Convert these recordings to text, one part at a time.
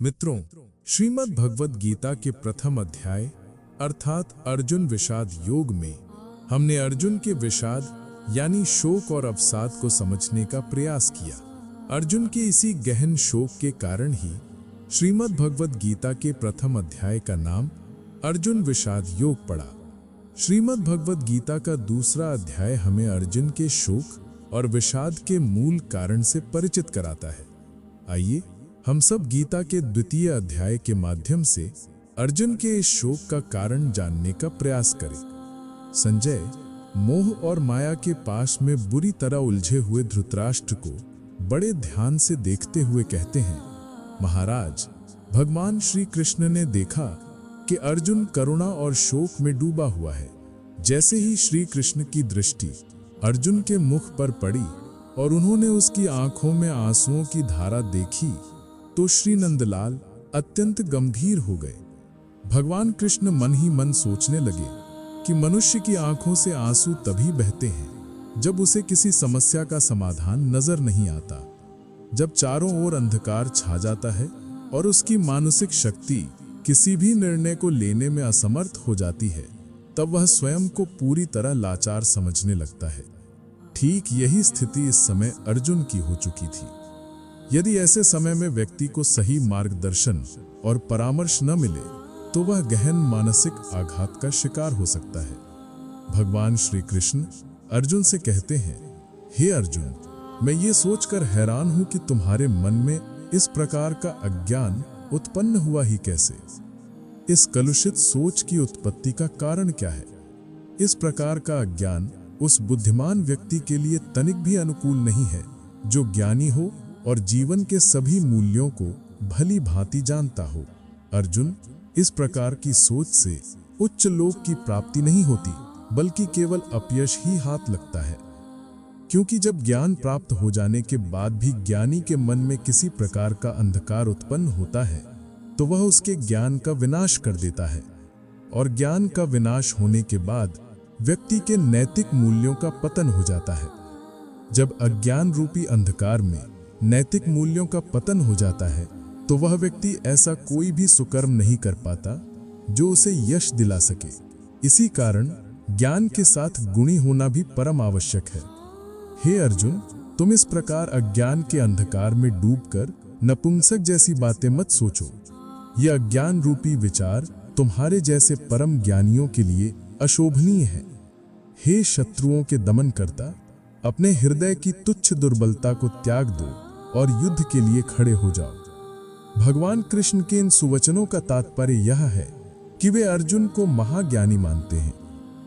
मित्रों, श्रीमद् भगवद गीता के प्रथम अध्याय अर्थात अर्जुन विषाद योग में हमने अर्जुन के विषाद यानी शोक और अवसाद को समझने का प्रयास किया। अर्जुन के इसी गहन शोक के कारण ही श्रीमद् भगवद गीता के प्रथम अध्याय का नाम अर्जुन विषाद योग पड़ा। श्रीमद् भगवद गीता का दूसरा अध्याय हमें अर्जुन के शोक और विषाद के मूल कारण से परिचित कराता है। आइए हम सब गीता के द्वितीय अध्याय के माध्यम से अर्जुन के इस शोक का कारण जानने का प्रयास करें। संजय मोह और माया के पास में बुरी तरह उलझे हुए धृतराष्ट्र को बड़े ध्यान से देखते हुए कहते हैं, महाराज, भगवान श्री कृष्ण ने देखा कि अर्जुन करुणा और शोक में डूबा हुआ है। जैसे ही श्री कृष्ण की दृष्टि अर्जुन के मुख पर पड़ी और उन्होंने उसकी आंखों में आंसुओं की धारा देखी तो श्री नंदलाल अत्यंत गंभीर हो गए। भगवान कृष्ण मन ही मन सोचने लगे कि मनुष्य की आंखों से आंसू तभी बहते हैं जब उसे किसी समस्या का समाधान नजर नहीं आता, जब चारों ओर अंधकार छा जाता है और उसकी मानसिक शक्ति किसी भी निर्णय को लेने में असमर्थ हो जाती है, तब वह स्वयं को पूरी तरह लाचार समझने लगता है। ठीक यही स्थिति इस समय अर्जुन की हो चुकी थी। यदि ऐसे समय में व्यक्ति को सही मार्गदर्शन और परामर्श न मिले तो वह गहन मानसिक आघात का शिकार हो सकता है। भगवान श्री कृष्ण अर्जुन से कहते हैं, हे अर्जुन, मैं ये सोचकर हैरान हूं कि तुम्हारे मन में इस प्रकार का अज्ञान उत्पन्न हुआ ही कैसे। इस कलुषित सोच की उत्पत्ति का कारण क्या है। इस प्रकार का अज्ञान उस बुद्धिमान व्यक्ति के लिए तनिक भी अनुकूल नहीं है जो ज्ञानी हो और जीवन के सभी मूल्यों को भली भांति जानता हो। अर्जुन, इस प्रकार की सोच से उच्च लोक की प्राप्ति नहीं होती बल्कि केवल अपयश ही हाथ लगता है, क्योंकि जब ज्ञान प्राप्त हो जाने के बाद भी ज्ञानी के मन में किसी प्रकार का अंधकार उत्पन्न होता है तो वह उसके ज्ञान का विनाश कर देता है, और ज्ञान का विनाश होने के बाद व्यक्ति के नैतिक मूल्यों का पतन हो जाता है। जब अज्ञान रूपी अंधकार में नैतिक मूल्यों का पतन हो जाता है तो वह व्यक्ति ऐसा कोई भी सुकर्म नहीं कर पाता जो उसे यश दिला सके। इसी कारण ज्ञान के साथ गुणी होना भी परम आवश्यक है। हे अर्जुन, तुम इस प्रकार अज्ञान के अंधकार में डूबकर नपुंसक जैसी बातें मत सोचो। यह अज्ञान रूपी विचार तुम्हारे जैसे परम ज्ञानियों के लिए अशोभनीय है। हे शत्रुओं के दमन करता, अपने हृदय की तुच्छ दुर्बलता को त्याग दो और युद्ध के लिए खड़े हो जाओ। भगवान कृष्ण के इन सुवचनों का तात्पर्य यह है कि वे अर्जुन को महाज्ञानी मानते हैं।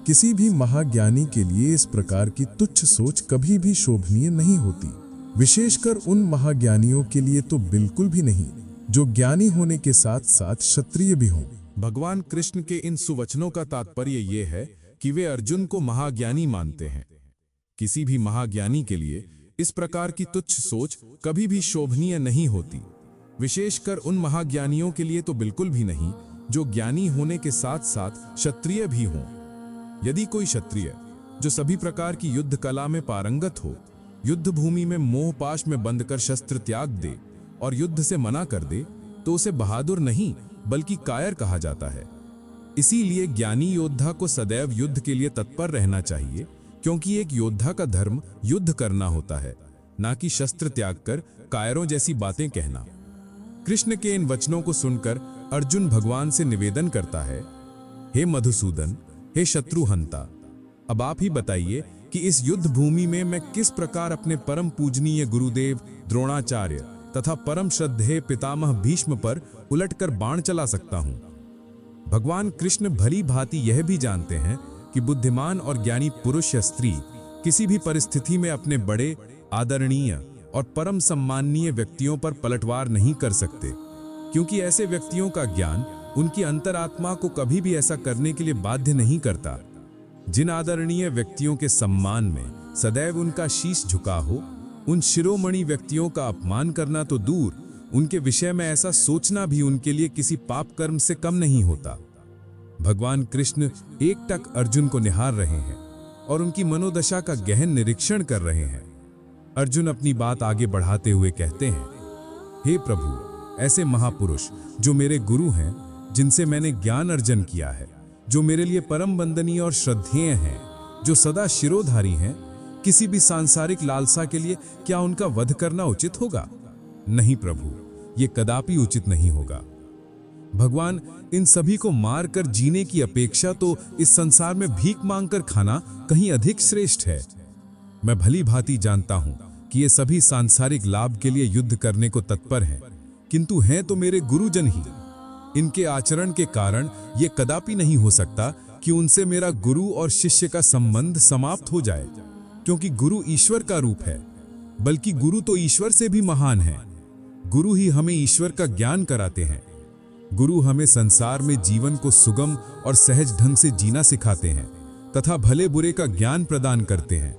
किसी भी महाज्ञानी के लिए इस प्रकार की तुच्छ सोच कभी भी शोभनीय नहीं होती, विशेषकर उन महाज्ञानियों के लिए तो बिल्कुल भी नहीं जो ज्ञानी होने के साथ साथ क्षत्रिय भी हों। भगवान कृष्ण के इन सुवचनों का तात्पर्य ये है कि वे अर्जुन को महाज्ञानी मानते हैं। किसी भी महाज्ञानी के लिए इस प्रकार की तुच्छ सोच कभी भी शोभनीय नहीं होती, विशेषकर उन महाज्ञानियों के लिए तो बिल्कुल भी नहीं जो ज्ञानी होने के साथ साथ क्षत्रिय भी हों। यदि कोई क्षत्रिय जो सभी प्रकार की युद्ध कला में पारंगत हो, युद्ध भूमि में मोहपाश में बंधकर शस्त्र त्याग दे और युद्ध से मना कर दे तो उसे बहादुर नहीं बल्कि कायर कहा जाता है। इसीलिए ज्ञानी योद्धा को सदैव युद्ध के लिए तत्पर रहना चाहिए, क्योंकि एक योद्धा का धर्म युद्ध करना होता है, ना कि शस्त्र त्याग कर कायरों जैसी बातें कहना। कृष्ण के इन वचनों को सुनकर अर्जुन भगवान से निवेदन करता है, हे मधुसूदन, हे शत्रुहंता, अब आप ही बताइए कि इस युद्ध भूमि में मैं किस प्रकार अपने परम पूजनीय गुरुदेव द्रोणाचार्य तथा परम श्रद्धेय पितामह भीष्म पर उलटकर बाण चला सकता हूं। भगवान कृष्ण भली भांति यह भी जानते हैं कि बुद्धिमान और ज्ञानी पुरुष या स्त्री किसी भी परिस्थिति में अपने बड़े, आदरणीय और परम सम्माननीय व्यक्तियों पर पलटवार नहीं कर सकते, क्योंकि ऐसे व्यक्तियों का ज्ञान उनकी अंतरात्मा को कभी भी ऐसा करने के लिए बाध्य नहीं करता। जिन आदरणीय व्यक्तियों के सम्मान में सदैव उनका शीश झुका हो, उन शिरोमणि व्यक्तियों का अपमान करना तो दूर, उनके विषय में ऐसा सोचना भी उनके लिए किसी पाप कर्म से कम नहीं होता। भगवान कृष्ण एकटक अर्जुन को निहार रहे हैं और उनकी मनोदशा का गहन निरीक्षण कर रहे हैं। अर्जुन अपनी बात आगे बढ़ाते हुए कहते हैं, हे प्रभु, ऐसे महापुरुष जो मेरे गुरु हैं, जिनसे मैंने ज्ञान अर्जन किया है, जो मेरे लिए परम वंदनीय और श्रद्धेय हैं, जो सदा शिरोधारी हैं, किसी भी सांसारिक लालसा के लिए क्या उनका वध करना उचित होगा? नहीं प्रभु, ये कदापि उचित नहीं होगा। भगवान, इन सभी को मारकर जीने की अपेक्षा तो इस संसार में भीख मांगकर खाना कहीं अधिक श्रेष्ठ है। मैं भली भांति जानता हूं कि ये सभी सांसारिक लाभ के लिए युद्ध करने को तत्पर हैं, किंतु हैं तो मेरे गुरुजन ही। इनके आचरण के कारण ये कदापि नहीं हो सकता कि उनसे मेरा गुरु और शिष्य का संबंध समाप्त हो जाए, क्योंकि गुरु ईश्वर का रूप है, बल्कि गुरु तो ईश्वर से भी महान है। गुरु ही हमें ईश्वर का ज्ञान कराते हैं। गुरु हमें संसार में जीवन को सुगम और सहज ढंग से जीना सिखाते हैं तथा भले बुरे का ज्ञान प्रदान करते हैं।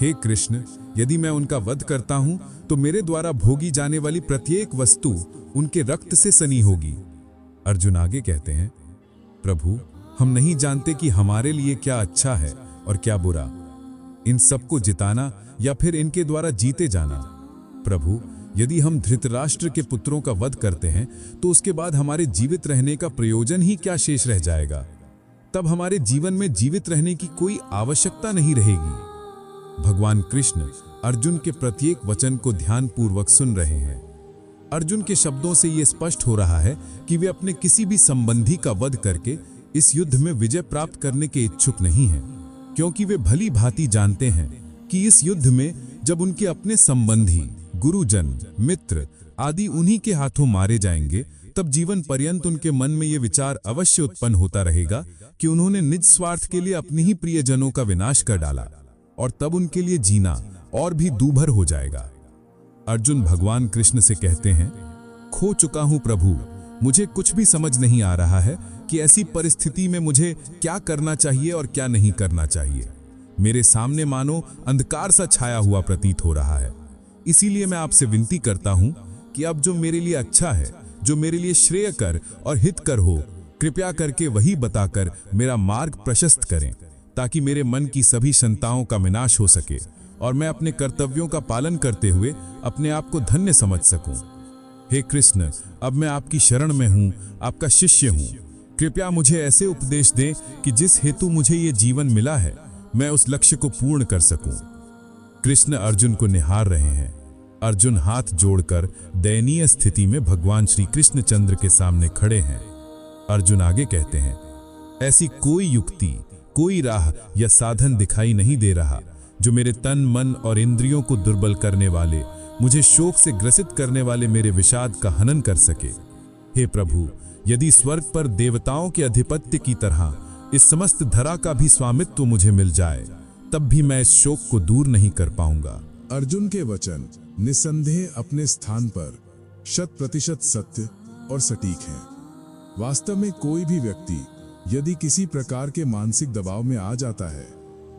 हे कृष्ण, यदि मैं उनका वध करता हूं तो मेरे द्वारा भोगी जाने वाली प्रत्येक वस्तु उनके रक्त से सनी होगी। अर्जुन आगे कहते हैं, प्रभु, हम नहीं जानते कि हमारे लिए क्या अच्छा है और क्या बुरा, इन सबको जिताना या फिर इनके द्वारा जीते जाना। प्रभु, यदि हम धृतराष्ट्र के पुत्रों का वध करते हैं तो उसके बाद हमारे जीवित रहने का प्रयोजन ही क्या शेष रह जाएगा? तब हमारे जीवन में जीवित रहने की कोई आवश्यकता नहीं रहेगी। भगवान कृष्ण अर्जुन के प्रत्येक वचन को ध्यानपूर्वक सुन रहे हैं। अर्जुन के शब्दों से यह स्पष्ट हो रहा है कि वे अपने किसी भी संबंधी का वध करके इस युद्ध में विजय प्राप्त करने के इच्छुक नहीं हैं, क्योंकि वे भली भांति जानते हैं कि इस युद्ध में जब उनके अपने संबंधी, गुरुजन, मित्र आदि उन्हीं के हाथों मारे जाएंगे, तब जीवन पर्यंत उनके मन में यह विचार अवश्य उत्पन्न होता रहेगा कि उन्होंने निज स्वार्थ के लिए अपने ही प्रियजनों का विनाश कर डाला, और तब उनके लिए जीना और भी दूभर हो जाएगा। अर्जुन भगवान कृष्ण से कहते हैं, खो चुका हूं प्रभु, मुझे कुछ भी समझ नहीं आ रहा है कि ऐसी परिस्थिति में मुझे क्या करना चाहिए और क्या नहीं करना चाहिए। मेरे सामने मानो अंधकार सा छाया हुआ प्रतीत हो रहा है। इसीलिए मैं आपसे विनती करता हूं कि अब जो मेरे लिए अच्छा है, जो मेरे लिए श्रेयकर और हितकर हो, कृपया करके वही बताकर मेरा मार्ग प्रशस्त करें, ताकि मेरे मन की सभी शंकाओं का विनाश हो सके और मैं अपने कर्तव्यों का पालन करते हुए अपने आप को धन्य समझ सकूं। हे कृष्ण, अब मैं आपकी शरण में हूं, आपका शिष्य हूं। कृपया मुझे ऐसे उपदेश दें कि जिस हेतु मुझे ये जीवन मिला है, मैं उस लक्ष्य को पूर्ण कर सकूं। कृष्ण अर्जुन को निहार रहे हैं। अर्जुन हाथ जोड़कर दयनीय स्थिति में भगवान श्री कृष्ण चंद्र के सामने खड़े हैं। अर्जुन आगे कहते हैं, ऐसी कोई युक्ति, कोई राह या साधन दिखाई नहीं दे रहा जो मेरे तन, मन और इंद्रियों को दुर्बल करने वाले, मुझे शोक से ग्रसित करने वाले मेरे विषाद का हनन कर सके। हे प्रभु, यदि स्वर्ग पर देवताओं के अधिपत्य की तरह इस समस्त धरा का भी स्वामित्व मुझे मिल जाए, तब भी मैं इस शोक को दूर नहीं कर पाऊंगा। अर्जुन के वचन निसंदेह अपने स्थान पर 100% सत्य और सटीक हैं। वास्तव में कोई भी व्यक्ति यदि किसी प्रकार के मानसिक दबाव में आ जाता है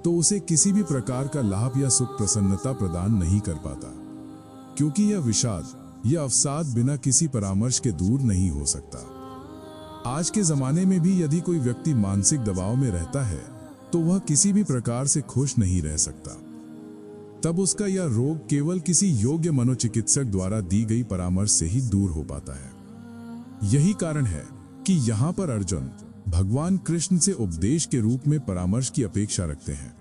तो उसे किसी भी प्रकार का लाभ या सुख प्रसन्नता प्रदान नहीं कर पाता, क्योंकि यह विषाद, यह अवसाद बिना किसी परामर्श के दूर नहीं हो सकता। आज के जमाने में भी यदि कोई व्यक्ति मानसिक दबाव में रहता है तो वह किसी भी प्रकार से खुश नहीं रह सकता। तब उसका यह रोग केवल किसी योग्य मनोचिकित्सक द्वारा दी गई परामर्श से ही दूर हो पाता है। यही कारण है कि यहाँ पर अर्जुन भगवान कृष्ण से उपदेश के रूप में परामर्श की अपेक्षा रखते हैं,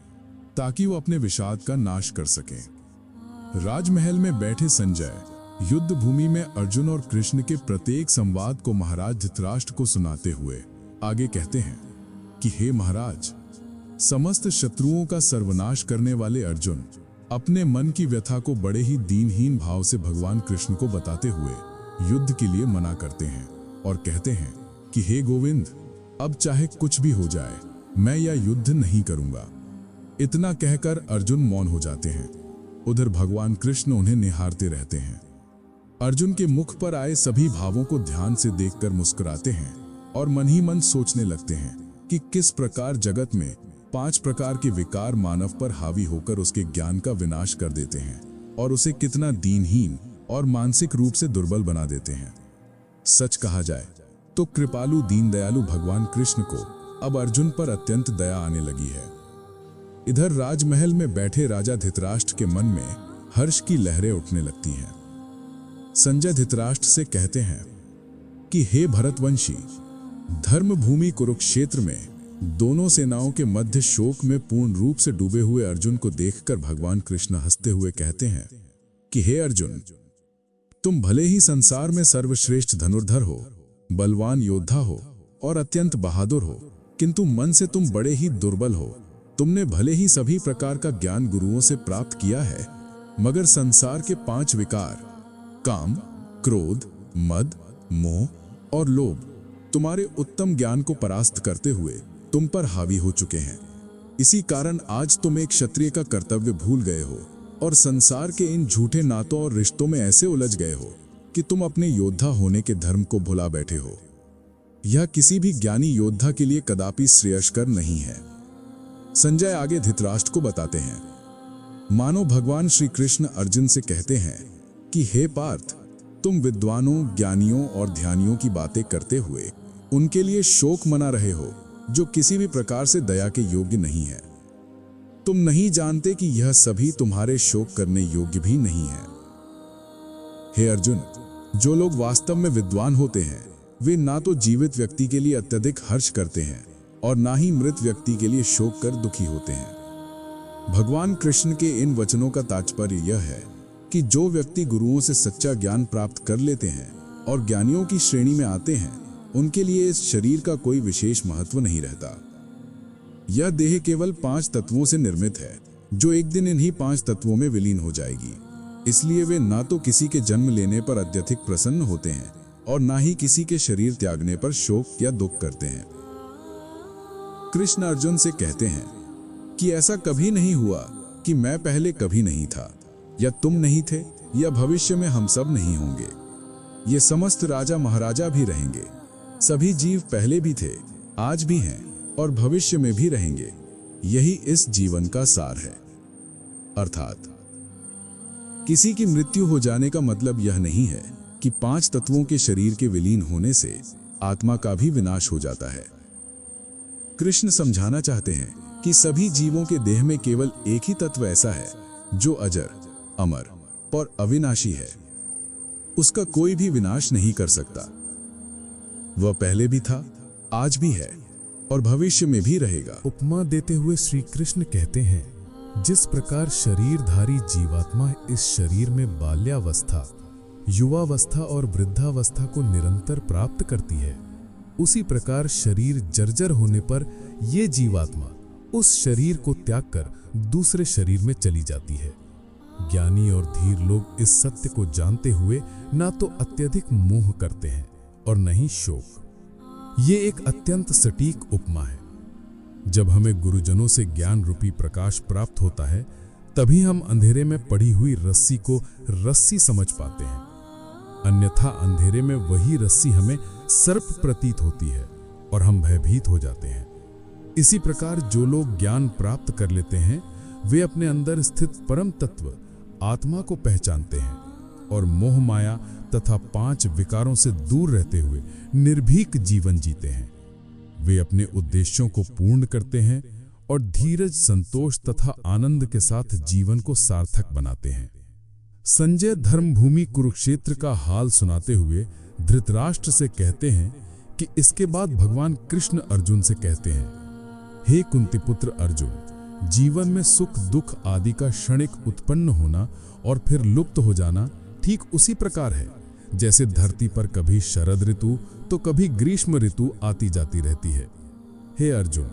ताकि वो अपने विषाद का नाश कर सकें। राजमहल में बैठे संजय युद्ध भूमि में अर्जुन और कृष्ण के प्रत्येक संवाद को महाराज धृतराष्ट्र को सुनाते हुए आगे कहते हैं कि हे महाराज, समस्त शत्रुओं का सर्वनाश करने वाले अर्जुन अपने मन की व्यथा को बड़े ही दीनहीन भाव से भगवान कृष्ण को बताते हुए युद्ध के लिए मना करते हैं और कहते हैं कि हे गोविंद, अब चाहे कुछ भी हो जाए, मैं यह युद्ध नहीं करूंगा। इतना कहकर अर्जुन मौन हो जाते हैं। उधर भगवान कृष्ण उन्हें निहारते रहते हैं। अर्जुन के मुख पर आए सभी भावों को ध्यान से देखकर मुस्कुराते हैं और मन ही मन सोचने लगते हैं कि किस प्रकार जगत में 5 प्रकार के विकार मानव पर हावी होकर उसके ज्ञान का विनाश कर देते हैं और उसे कितना दीनहीन और मानसिक रूप से दुर्बल बना देते हैं। सच कहा जाए तो कृपालु दीन दयालु भगवान कृष्ण को अब अर्जुन पर अत्यंत दया आने लगी है। इधर राजमहल में बैठे राजा धृतराष्ट्र के मन में हर्ष की लहरें उठने लगती हैं। संजय धृतराष्ट्र से कहते हैं कि हे भरतवंशी, धर्मभूमि कुरुक्षेत्र में दोनों सेनाओं के मध्य शोक में पूर्ण रूप से डूबे हुए अर्जुन को देखकर भगवान कृष्ण हंसते हुए कहते हैं कि हे अर्जुन, तुम भले ही संसार में सर्वश्रेष्ठ धनुर्धर हो, बलवान योद्धा हो और अत्यंत बहादुर हो, किंतु मन से तुम बड़े ही दुर्बल हो। तुमने भले ही सभी प्रकार का ज्ञान गुरुओं से प्राप्त किया है, मगर संसार के 5 विकार काम, क्रोध, मद, मोह और लोभ तुम्हारे उत्तम ज्ञान को परास्त करते हुए तुम पर हावी हो चुके हैं। इसी कारण आज तुम एक क्षत्रिय का कर्तव्य भूल गए हो और संसार के इन झूठे नातों और रिश्तों में ऐसे उलझ गए हो कि तुम अपने योद्धा होने के धर्म को भुला बैठे हो। यह किसी भी ज्ञानी योद्धा के लिए कदापि श्रेयस्कर नहीं है। संजय आगे धृतराष्ट्र को बताते हैं, मानो भगवान श्री कृष्ण अर्जुन से कहते हैं कि हे पार्थ, तुम विद्वानों, ज्ञानियों और ध्यानियों की बातें करते हुए उनके लिए शोक मना रहे हो जो किसी भी प्रकार से दया के योग्य नहीं है। तुम नहीं जानते कि यह सभी तुम्हारे शोक करने योग्य भी नहीं है। हे अर्जुन, जो लोग वास्तव में विद्वान होते हैं वे ना तो जीवित व्यक्ति के लिए अत्यधिक हर्ष करते हैं और ना ही मृत व्यक्ति के लिए शोक कर दुखी होते हैं। भगवान कृष्ण के इन वचनों का तात्पर्य यह है कि जो व्यक्ति गुरुओं से सच्चा ज्ञान प्राप्त कर लेते हैं और ज्ञानियों की श्रेणी में आते हैं, उनके लिए इस शरीर का कोई विशेष महत्व नहीं रहता। यह देह केवल 5 तत्वों से निर्मित है, जो एक दिन इन्हीं 5 तत्वों में विलीन हो जाएगी। इसलिए वे ना तो किसी के जन्म लेने पर अत्यधिक प्रसन्न होते हैं और ना ही किसी के शरीर त्यागने पर शोक या दुख करते हैं। कृष्ण अर्जुन से कहते हैं कि ऐसा कभी नहीं हुआ कि मैं पहले कभी नहीं था, या तुम नहीं थे, या भविष्य में हम सब नहीं होंगे। ये समस्त राजा महाराजा भी रहेंगे। सभी जीव पहले भी थे, आज भी हैं और भविष्य में भी रहेंगे। यही इस जीवन का सार है। अर्थात किसी की मृत्यु हो जाने का मतलब यह नहीं है कि 5 तत्वों के शरीर के विलीन होने से आत्मा का भी विनाश हो जाता है। कृष्ण समझाना चाहते हैं कि सभी जीवों के देह में केवल एक ही तत्व ऐसा है जो अजर, अमर और अविनाशी है। उसका कोई भी विनाश नहीं कर सकता। वह पहले भी था, आज भी है और भविष्य में भी रहेगा। उपमा देते हुए श्री कृष्ण कहते हैं, जिस प्रकार शरीरधारी जीवात्मा इस शरीर में बाल्यावस्था, युवावस्था और वृद्धावस्था को निरंतर प्राप्त करती है, उसी प्रकार शरीर जर्जर होने पर यह जीवात्मा उस शरीर को त्याग कर दूसरे शरीर में चली जाती है। ज्ञानी और धीर लोग इस सत्य को जानते हुए ना तो अत्यधिक मोह करते हैं और न ही शोक। ये एक अत्यंत सटीक उपमा है। जब हमें गुरुजनों से ज्ञान रूपी प्रकाश प्राप्त होता है, तभी हम अंधेरे में पड़ी हुई रस्सी को रस्सी समझ पाते हैं। अन्यथा अंधेरे में वही रस्सी हमें सर्प प्रतीत होती है और हम भयभीत हो जाते हैं। इसी प्रकार जो लोग ज्ञान प्राप्त कर लेते हैं, वे अपने अंदर स्थित परम तत्व आत्मा को पहचानते हैं और मोह माया तथा 5 विकारों से दूर रहते हुए निर्भीक जीवन जीते हैं। वे अपने उद्देश्यों को पूर्ण करते हैं और धीरज, संतोष तथा आनंद के साथ जीवन को सार्थक बनाते हैं। संजय धर्मभूमि कुरुक्षेत्र का हाल सुनाते हुए धृतराष्ट्र से कहते हैं कि इसके बाद भगवान कृष्ण अर्जुन से कहते हैं, हे कुंतीपुत्र अर्जुन, जीवन में सुख दुख आदि का क्षणिक उत्पन्न होना और फिर लुप्त हो जाना ठीक उसी प्रकार है जैसे धरती पर कभी शरद ऋतु तो कभी ग्रीष्म ऋतु आती जाती रहती है। हे अर्जुन,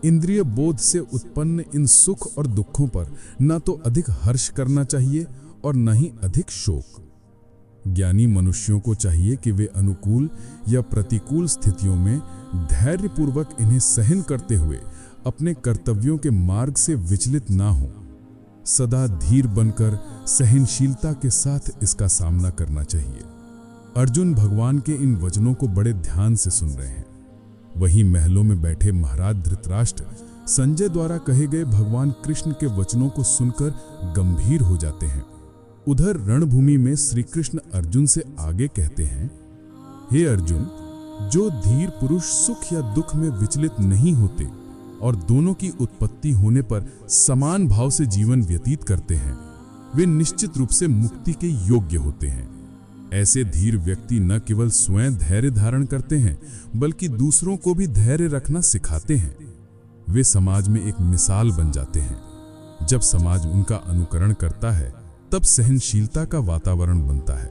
इंद्रिय बोध से उत्पन्न इन सुख और दुखों पर न तो अधिक हर्ष करना चाहिए और न ही अधिक शोक। ज्ञानी मनुष्यों को चाहिए कि वे अनुकूल या प्रतिकूल स्थितियों में धैर्यपूर्वक इन्हें सहन करते हुए अपने कर्तव्यों के मार्ग से विचलित ना हो। सदा धीर बनकर सहनशीलता के साथ इसका सामना करना चाहिए। अर्जुन भगवान के इन वचनों को बड़े ध्यान से सुन रहे हैं। वहीं महलों में बैठे महाराज धृतराष्ट्र संजय द्वारा कहे गए भगवान कृष्ण के वचनों को सुनकर गंभीर हो जाते हैं। उधर रणभूमि में श्री कृष्ण अर्जुन से आगे कहते हैं, हे अर्जुन, जो धीर पुरुष सुख या दुख में विचलित नहीं होते और दोनों की उत्पत्ति होने पर समान भाव से जीवन व्यतीत करते हैं, वे निश्चित रूप से मुक्ति के योग्य होते हैं। ऐसे धीर व्यक्ति न केवल स्वयं धैर्य धारण करते हैं बल्कि दूसरों को भी धैर्य रखना सिखाते हैं। वे समाज में एक मिसाल बन जाते हैं। जब समाज उनका अनुकरण करता है तब सहनशीलता का वातावरण बनता है,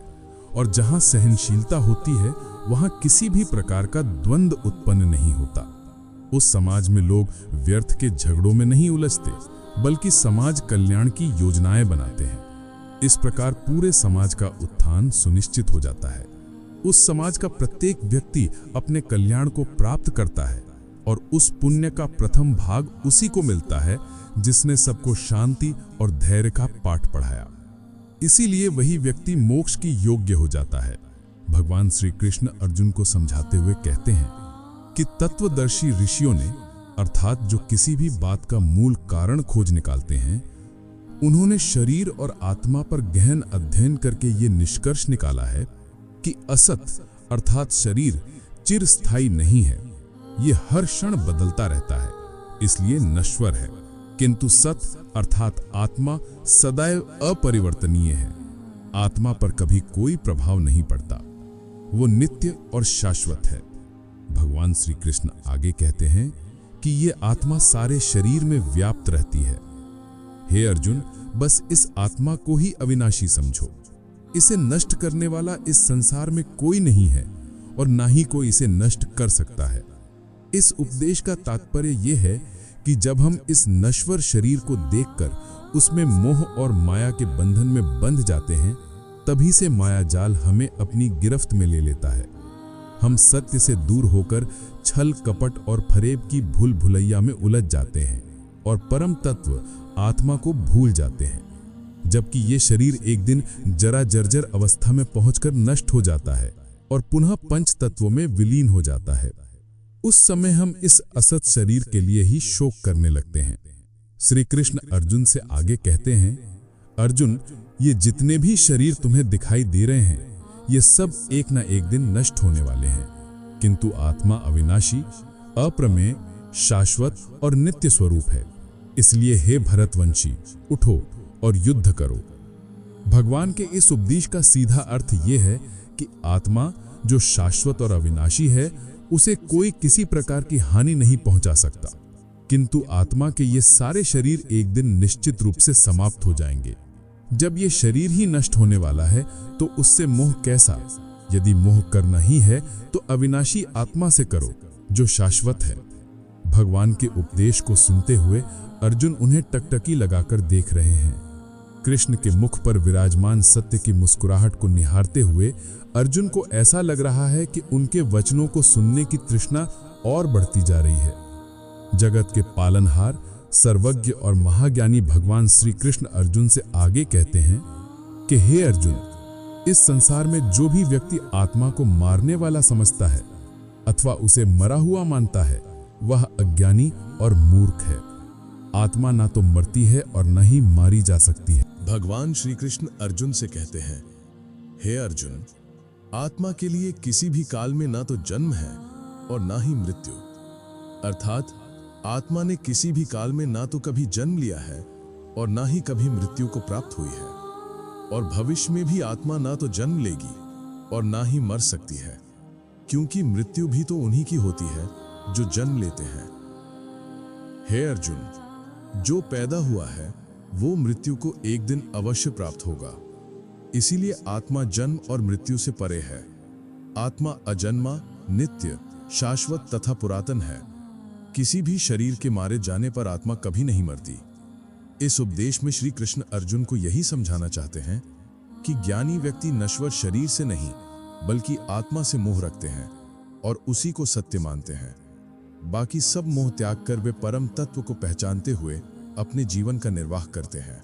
और जहां सहनशीलता होती है वहां किसी भी प्रकार का द्वंद्व उत्पन्न नहीं होता। उस समाज में लोग व्यर्थ के झगड़ों में नहीं उलझते बल्कि समाज कल्याण की योजनाएं बनाते हैं। इस प्रकार पूरे समाज का उत्थान सुनिश्चित हो जाता है। उस समाज का प्रत्येक व्यक्ति अपने कल्याण को प्राप्त करता है और उस पुण्य का प्रथम भाग उसी को मिलता है जिसने सबको शांति और धैर्य का पाठ पढ़ाया। इसीलिए वही व्यक्ति मोक्ष की योग्य हो जाता है। भगवान श्री कृष्ण अर्जुन को समझाते हुए कहते हैं कि तत्वदर्शी ऋषियों ने, अर्थात जो किसी भी बात का मूल कारण खोज निकालते हैं, उन्होंने शरीर और आत्मा पर गहन अध्ययन करके ये निष्कर्ष निकाला है कि असत अर्थात शरीर चिरस्थायी नहीं है। ये हर क्षण बदलता रहता है, इसलिए नश्वर है, किंतु सत अर्थात आत्मा सदैव अपरिवर्तनीय है। आत्मा पर कभी कोई प्रभाव नहीं पड़ता, वो नित्य और शाश्वत है। भगवान श्री कृष्ण आगे कहते हैं कि ये आत्मा सारे शरीर में व्याप्त रहती है। हे अर्जुन, बस इस आत्मा को ही अविनाशी समझो। इसे नष्ट करने वाला इस संसार में कोई नहीं है और ना ही कोई इसे नष्ट कर सकता है। इस उपदेश का तात्पर्य यह है कि जब हम इस नश्वर शरीर को देखकर उसमें मोह और माया के बंधन में बंध जाते हैं, तभी से माया जाल हमें अपनी गिरफ्त में ले लेता है। हम सत्य से दूर होकर छल कपट और फरेब की भूल भुलैया में उलझ जाते हैं और परम तत्व आत्मा को भूल जाते हैं, जबकि ये शरीर एक दिन जरा जर्जर अवस्था में पहुंचकर नष्ट हो जाता है और पुनः पंच तत्वों में विलीन हो जाता है। उस समय हम इस असत शरीर के लिए ही शोक करने लगते हैं। श्री कृष्ण अर्जुन से आगे कहते हैं, अर्जुन, ये जितने भी शरीर तुम्हें दिखाई दे रहे हैं, ये सब एक ना एक दिन नष्ट होने वाले हैं, किंतु आत्मा अविनाशी, अप्रमेय, शाश्वत और नित्य स्वरूप है। इसलिए हे भरतवंशी, उठो और युद्ध करो। भगवान के इस उपदेश का सीधा अर्थ यह है कि आत्मा जो शाश्वत और अविनाशी है, उसे कोई किसी प्रकार की हानि नहीं पहुंचा सकता, किंतु आत्मा के ये सारे शरीर एक दिन निश्चित रूप से समाप्त हो जाएंगे। जब ये शरीर ही नष्ट होने वाला है तो उससे मोह कैसा? यदि मोह करना ही है तो अविनाशी आत्मा से करो जो शाश्वत है। भगवान के उपदेश को सुनते हुए अर्जुन उन्हें टकटकी लगाकर देख रहे हैं। कृष्ण के मुख पर विराजमान सत्य की मुस्कुराहट को निहारते हुए अर्जुन को ऐसा लग रहा है कि उनके वचनों को सुनने की तृष्णा और बढ़ती जा रही है। जगत के पालनहार, सर्वज्ञ और महाज्ञानी भगवान श्री कृष्ण अर्जुन से आगे कहते हैं कि हे अर्जुन, इस संसार में जो भी व्यक्ति आत्मा को मारने वाला समझता है अथवा उसे मरा हुआ मानता है, वह अज्ञानी और मूर्ख है। आत्मा ना तो मरती है और न ही मारी जा सकती है। भगवान श्री कृष्ण अर्जुन से कहते हैं, हे अर्जुन, आत्मा के लिए किसी भी काल में ना तो जन्म है और ना ही मृत्यु, अर्थात आत्मा ने किसी भी काल में ना तो कभी जन्म लिया है और ना ही कभी मृत्यु को प्राप्त हुई है, और भविष्य में भी आत्मा ना तो जन्म लेगी और ना ही मर सकती है, क्योंकि मृत्यु भी तो उन्हीं की होती है जो जन्म लेते हैं। हे अर्जुन, जो पैदा हुआ है वो मृत्यु को एक दिन अवश्य प्राप्त होगा। इसीलिए आत्मा जन्म और मृत्यु से परे है। आत्मा अजन्मा, नित्य, शाश्वत तथा पुरातन है। किसी भी शरीर के मारे जाने पर आत्मा कभी नहीं मरती। इस उपदेश में श्री कृष्ण अर्जुन को यही समझाना चाहते हैं कि ज्ञानी व्यक्ति नश्वर शरीर से नहीं बल्कि आत्मा से मोह रखते हैं और उसी को सत्य मानते हैं। बाकी सब मोह त्याग कर वे परम तत्व को पहचानते हुए अपने जीवन का निर्वाह करते हैं।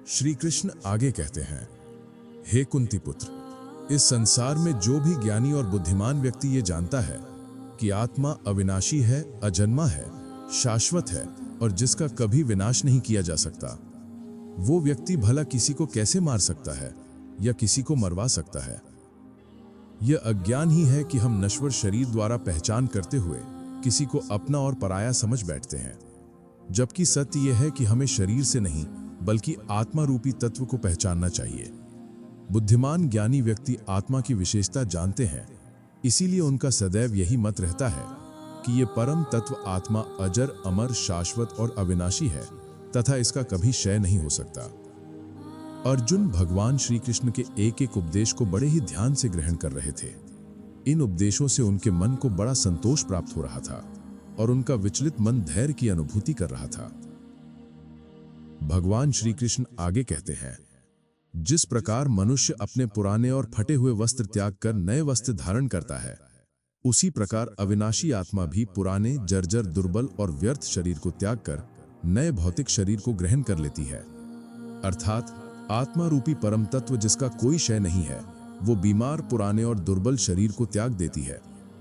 श्री कृष्ण आगे कहते हैं, हे कुंती पुत्र, इस संसार में जो भी ज्ञानी और बुद्धिमान व्यक्ति ये जानता है कि आत्मा अविनाशी है, अजन्मा है, शाश्वत है और जिसका कभी विनाश नहीं किया जा सकता, वो व्यक्ति भला किसी को कैसे मार सकता है या किसी को मरवा सकता है? यह अज्ञान ही है कि हम नश्वर शरीर द्वारा पहचान करते हुए किसी को अपना और पराया समझ बैठते हैं, जबकि सत्य यह है कि हमें शरीर से नहीं बल्कि आत्मा रूपी तत्व को पहचानना चाहिए। बुद्धिमान ज्ञानी व्यक्ति आत्मा की विशेषता जानते हैं, इसीलिए उनका सदैव यही मत रहता है कि ये परम तत्व आत्मा अजर, अमर, शाश्वत और अविनाशी है तथा इसका कभी क्षय नहीं हो सकता। अर्जुन भगवान श्री कृष्ण के एक एक उपदेश को बड़े ही ध्यान से ग्रहण कर रहे थे। इन उपदेशों से उनके मन को बड़ा संतोष प्राप्त हो रहा था और उनका विचलित मन धैर्य की अनुभूति कर रहा था। भगवान श्री कृष्ण आगे कहते हैं, जिस प्रकार मनुष्य अपने पुराने और फटे हुए वस्त्र त्याग कर नए वस्त्र धारण करता है, उसी प्रकार अविनाशी आत्मा भी पुराने, जर्जर, दुर्बल और व्यर्थ शरीर को त्याग कर नए भौतिक शरीर को ग्रहण कर लेती है। अर्थात आत्मा रूपी परम तत्व जिसका कोई क्षय नहीं है, वो बीमार, पुराने और दुर्बल शरीर को त्याग देती है,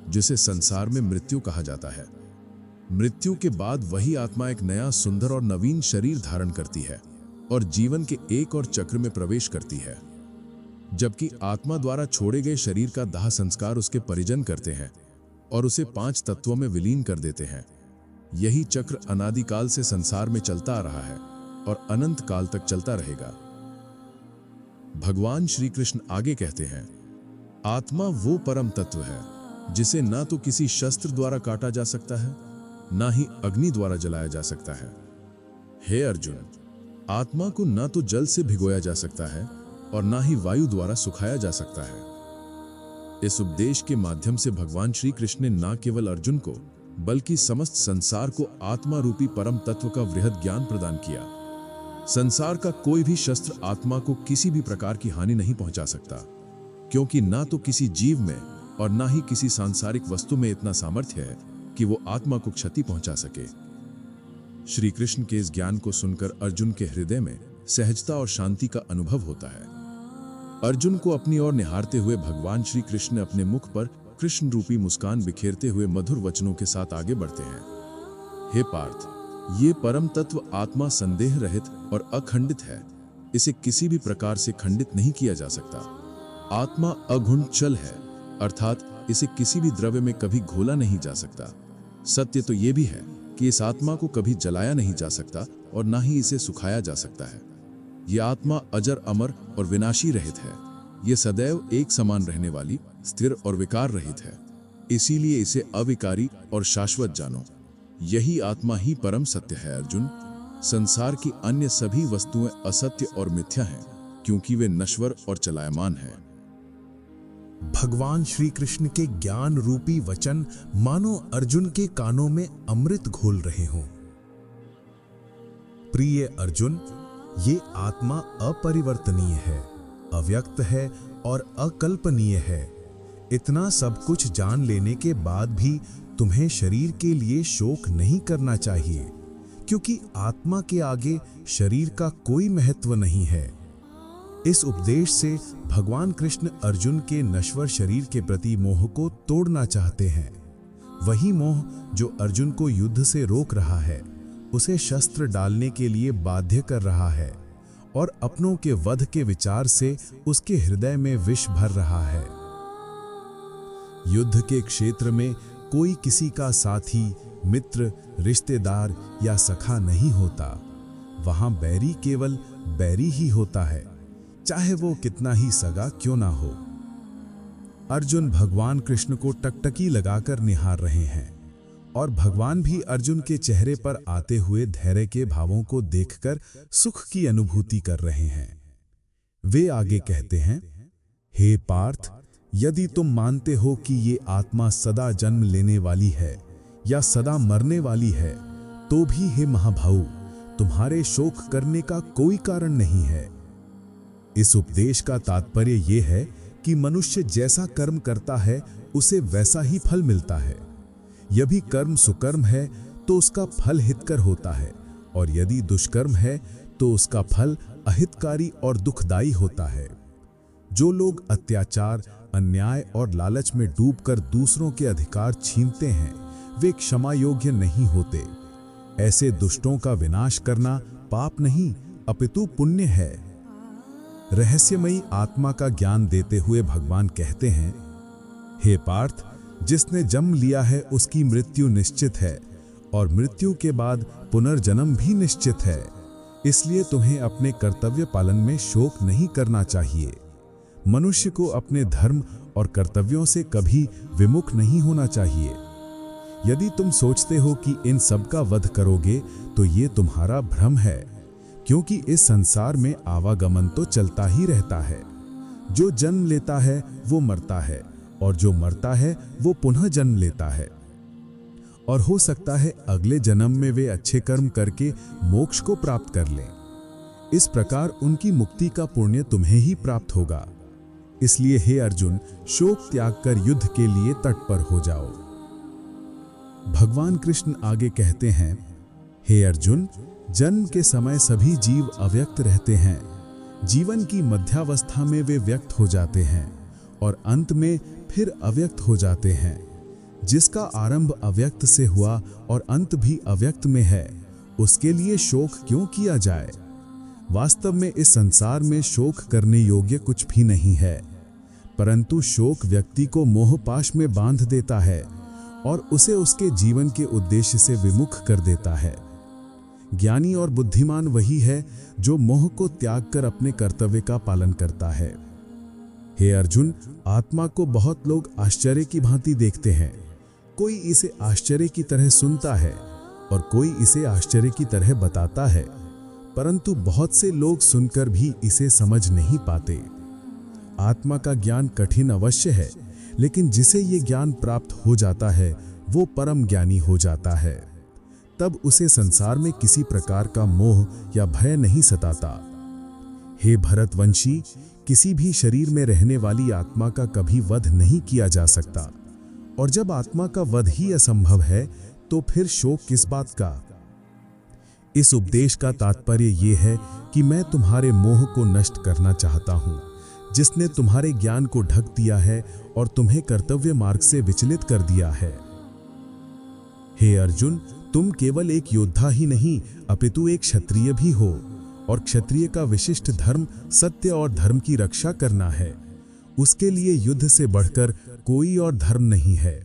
जिसे संसार में मृत्यु कहा जाता है। मृत्यु के बाद वही आत्मा एक नया, सुंदर और नवीन शरीर धारण करती है और जीवन के एक और चक्र में प्रवेश करती है। जबकि आत्मा द्वारा छोड़े गए शरीर का दाह संस्कार उसके परिजन करते हैं और उसे 5 तत्वों में विलीन कर देते हैं। यही चक्र अनादिकाल से संसार में चलता आ रहा है और अनंत काल तक चलता रहेगा। भगवान श्री कृष्ण आगे कहते हैं, आत्मा वो परम तत्व है जिसे ना तो किसी शस्त्र द्वारा काटा जा सकता है, ना ही अग्नि द्वारा जलाया जा सकता है। हे अर्जुन, आत्मा को ना तो जल से भिगोया जा सकता है और ना ही वायु द्वारा सुखाया जा सकता है। इस उपदेश के माध्यम से भगवान श्री कृष्ण ने ना केवल अर्जुन को बल्कि समस्त संसार को आत्मा रूपी परम तत्व का वृहद ज्ञान प्रदान किया। संसार का कोई भी शस्त्र आत्मा को किसी भी प्रकार की हानि नहीं पहुंचा सकता, क्योंकि ना तो किसी जीव में और ना ही किसी सांसारिक वस्तु में इतना सामर्थ्य है कि वो आत्मा को क्षति पहुंचा सके। श्री कृष्ण के इस ज्ञान को सुनकर अर्जुन के हृदय में सहजता और शांति का अनुभव होता है। अर्जुन को अपनी ओर निहारते हुए भगवान श्री कृष्ण अपने मुख पर कृष्ण रूपी मुस्कान बिखेरते हुए मधुर वचनों के साथ आगे बढ़ते हैं। हे पार्थ, ये परम तत्व आत्मा संदेह रहित और अखंडित है। इसे किसी भी प्रकार से खंडित नहीं किया जा सकता। आत्मा अघुण चल है, अर्थात इसे किसी भी द्रव्य में कभी घोला नहीं जा सकता। सत्य तो ये भी है कि इस आत्मा को कभी जलाया नहीं जा सकता और ना ही इसे सुखाया जा सकता है। ये आत्मा अजर, अमर और विनाशी रहित है। ये सदैव एक समान रहने वाली, स्थिर और विकार रहित है। इसीलिए इसे अविकारी और शाश्वत जानो। यही आत्मा ही परम सत्य है। अर्जुन, संसार की अन्य सभी वस्तुएं असत्य और मिथ्या हैं, क्योंकि वे नश्वर और चलायमान हैं। भगवान श्री कृष्ण के ज्ञान रूपी वचन मानो अर्जुन के कानों में अमृत घोल रहे हों। प्रिय अर्जुन, ये आत्मा अपरिवर्तनीय है, अव्यक्त है और अकल्पनीय है। इतना सब कुछ जान लेने के बाद भी तुम्हें शरीर के लिए शोक नहीं करना चाहिए, क्योंकि आत्मा के आगे शरीर का कोई महत्व नहीं है। इस उपदेश से भगवान कृष्ण अर्जुन के नश्वर शरीर के प्रति मोह को तोड़ना चाहते हैं। वही मोह जो अर्जुन को युद्ध से रोक रहा है, उसे शस्त्र डालने के लिए बाध्य कर रहा है और अपनों के वध के विचार से उसके हृदय में विष भर रहा है। युद्ध के क्षेत्र में कोई किसी का साथी, मित्र, रिश्तेदार या सखा नहीं होता। वहां बैरी केवल बैरी ही होता है, चाहे वो कितना ही सगा क्यों ना हो। अर्जुन भगवान कृष्ण को टकटकी लगाकर निहार रहे हैं और भगवान भी अर्जुन के चेहरे पर आते हुए धैर्य के भावों को देखकर सुख की अनुभूति कर रहे हैं। वे आगे कहते हैं, हे पार्थ, यदि तुम मानते हो कि ये आत्मा सदा जन्म लेने वाली है या सदा मरने वाली है, तो भी हे महाभाऊ, तुम्हारे शोक करने का कोई कारण नहीं है। इस उपदेश का तात्पर्य यह है कि मनुष्य जैसा कर्म करता है उसे वैसा ही फल मिलता है। यदि कर्म सुकर्म है तो उसका फल हितकर होता है, और यदि दुष्कर्म है तो उसका फल अहितकारी और दुखदायी होता है। जो लोग अत्याचार, अन्याय और लालच में डूबकर दूसरों के अधिकार छीनते हैं, वे क्षमा योग्य नहीं होते। ऐसे दुष्टों का विनाश करना पाप नहीं अपितु पुण्य है। रहस्यमयी आत्मा का ज्ञान देते हुए भगवान कहते हैं, हे पार्थ, जिसने जन्म लिया है उसकी मृत्यु निश्चित है और मृत्यु के बाद पुनर्जन्म भी निश्चित है। इसलिए तुम्हें अपने कर्तव्य पालन में शोक नहीं करना चाहिए। मनुष्य को अपने धर्म और कर्तव्यों से कभी विमुख नहीं होना चाहिए। यदि तुम सोचते हो कि इन सब का वध करोगे तो ये तुम्हारा भ्रम है, क्योंकि इस संसार में आवागमन तो चलता ही रहता है। जो जन्म लेता है वो मरता है, और जो मरता है वो पुनः जन्म लेता है, और हो सकता है अगले जन्म में वे अच्छे कर्म करके मोक्ष को प्राप्त कर लें। इस प्रकार उनकी मुक्ति का पुण्य तुम्हें ही प्राप्त होगा। इसलिए हे अर्जुन, शोक त्याग कर युद्ध के लिए तत्पर हो जाओ। भगवान कृष्ण आगे कहते हैं, हे अर्जुन, जन्म के समय सभी जीव अव्यक्त रहते हैं। जीवन की मध्यावस्था में वे व्यक्त हो जाते हैं और अंत में फिर अव्यक्त हो जाते हैं। जिसका आरंभ अव्यक्त से हुआ और अंत भी अव्यक्त में है, उसके लिए शोक क्यों किया जाए? वास्तव में इस संसार में शोक करने योग्य कुछ भी नहीं है, परंतु शोक व्यक्ति को मोहपाश में बांध देता है और उसे उसके जीवन के उद्देश्य से विमुख कर देता है। ज्ञानी और बुद्धिमान वही है जो मोह को त्याग कर अपने कर्तव्य का पालन करता है। हे अर्जुन, आत्मा को बहुत लोग आश्चर्य की भांति देखते हैं। कोई इसे आश्चर्य की तरह सुनता है और कोई इसे आश्चर्य की तरह बताता है, परंतु बहुत से लोग सुनकर भी इसे समझ नहीं पाते। आत्मा का ज्ञान कठिन अवश्य है, लेकिन जिसे ये ज्ञान प्राप्त हो जाता है वो परम ज्ञानी हो जाता है। तब उसे संसार में किसी प्रकार का मोह या भय नहीं सताता। हे भरतवंशी, किसी भी शरीर में रहने वाली आत्मा का कभी वध नहीं किया जा सकता, और जब आत्मा का वध ही असंभव है तो फिर शोक किस बात का? इस उपदेश का तात्पर्य ये है कि मैं तुम्हारे मोह को नष्ट करना चाहता हूँ, जिसने तुम्हारे ज्ञान को ढक दिया है और तुम्हें कर्तव्य मार्ग से विचलित कर दिया है। हे अर्जुन, तुम केवल एक योद्धा ही नहीं अपितु एक क्षत्रिय भी हो, और क्षत्रिय का विशिष्ट धर्म सत्य और धर्म की रक्षा करना है। उसके लिए युद्ध से बढ़कर कोई और धर्म नहीं है।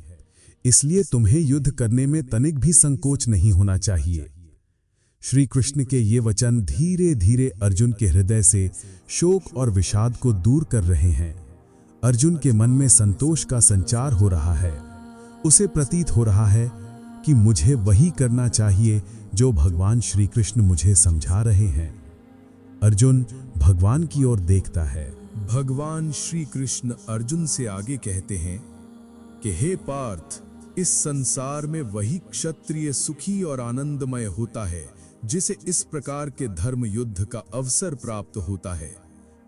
इसलिए तुम्हें युद्ध करने में तनिक भी संकोच नहीं होना चाहिए। श्री कृष्ण के ये वचन धीरे धीरे अर्जुन के हृदय से शोक और विषाद को दूर कर रहे हैं। अर्जुन के मन में संतोष का संचार हो रहा है। उसे प्रतीत हो रहा है कि मुझे वही करना चाहिए जो भगवान श्री कृष्ण मुझे समझा रहे हैं। अर्जुन भगवान की ओर देखता है। भगवान श्री कृष्ण अर्जुन से आगे कहते हैं कि हे पार्थ, इस संसार में वही क्षत्रिय सुखी और आनंदमय होता है जिसे इस प्रकार के धर्म युद्ध का अवसर प्राप्त होता है।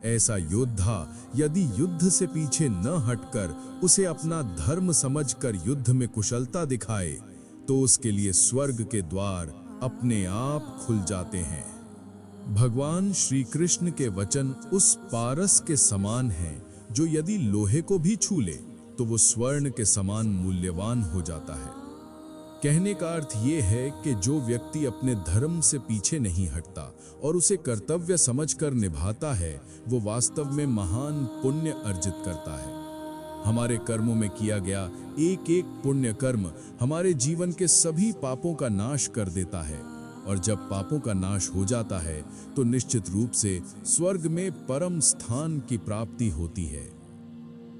ऐसा योद्धा यदि युद्ध से पीछे न हटकर उसे अपना धर्म समझकर युद्ध में कुशलता दिखाए तो उसके लिए स्वर्ग के द्वार अपने आप खुल जाते हैं। भगवान श्री कृष्ण के वचन उस पारस के समान हैं जो यदि लोहे को भी छू ले तो वो स्वर्ण के समान मूल्यवान हो जाता है। कहने का अर्थ ये है कि जो व्यक्ति अपने धर्म से पीछे नहीं हटता और उसे कर्तव्य समझकर निभाता है, वो वास्तव में महान पुण्य अर्जित करता है। हमारे कर्मों में किया गया एक एक पुण्य कर्म हमारे जीवन के सभी पापों का नाश कर देता है, और जब पापों का नाश हो जाता है तो निश्चित रूप से स्वर्ग में परम स्थान की प्राप्ति होती है।